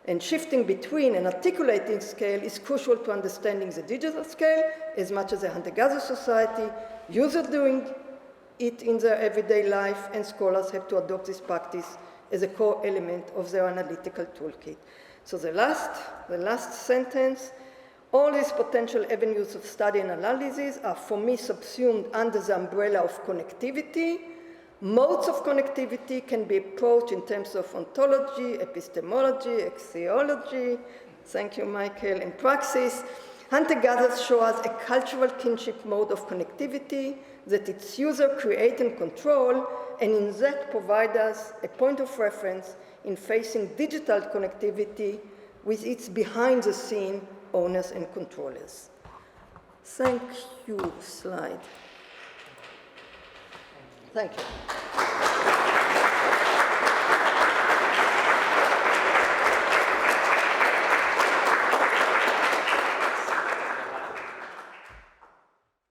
And shifting between and articulating scale is crucial to understanding the digital scale as much as a hunter-gatherer society, users doing it in their everyday life, and scholars have to adopt this practice as a core element of their analytical toolkit. So the last sentence, all these potential avenues of study and analysis are for me subsumed under the umbrella of connectivity. Modes of connectivity can be approached in terms of ontology, epistemology, axiology, thank you, Michael, and praxis. Hunter-gatherers show us a cultural kinship mode of connectivity that its user create and control, and in that provide us a point of reference in facing digital connectivity with its behind-the-scene owners and controllers. Thank you, slide. Thank you.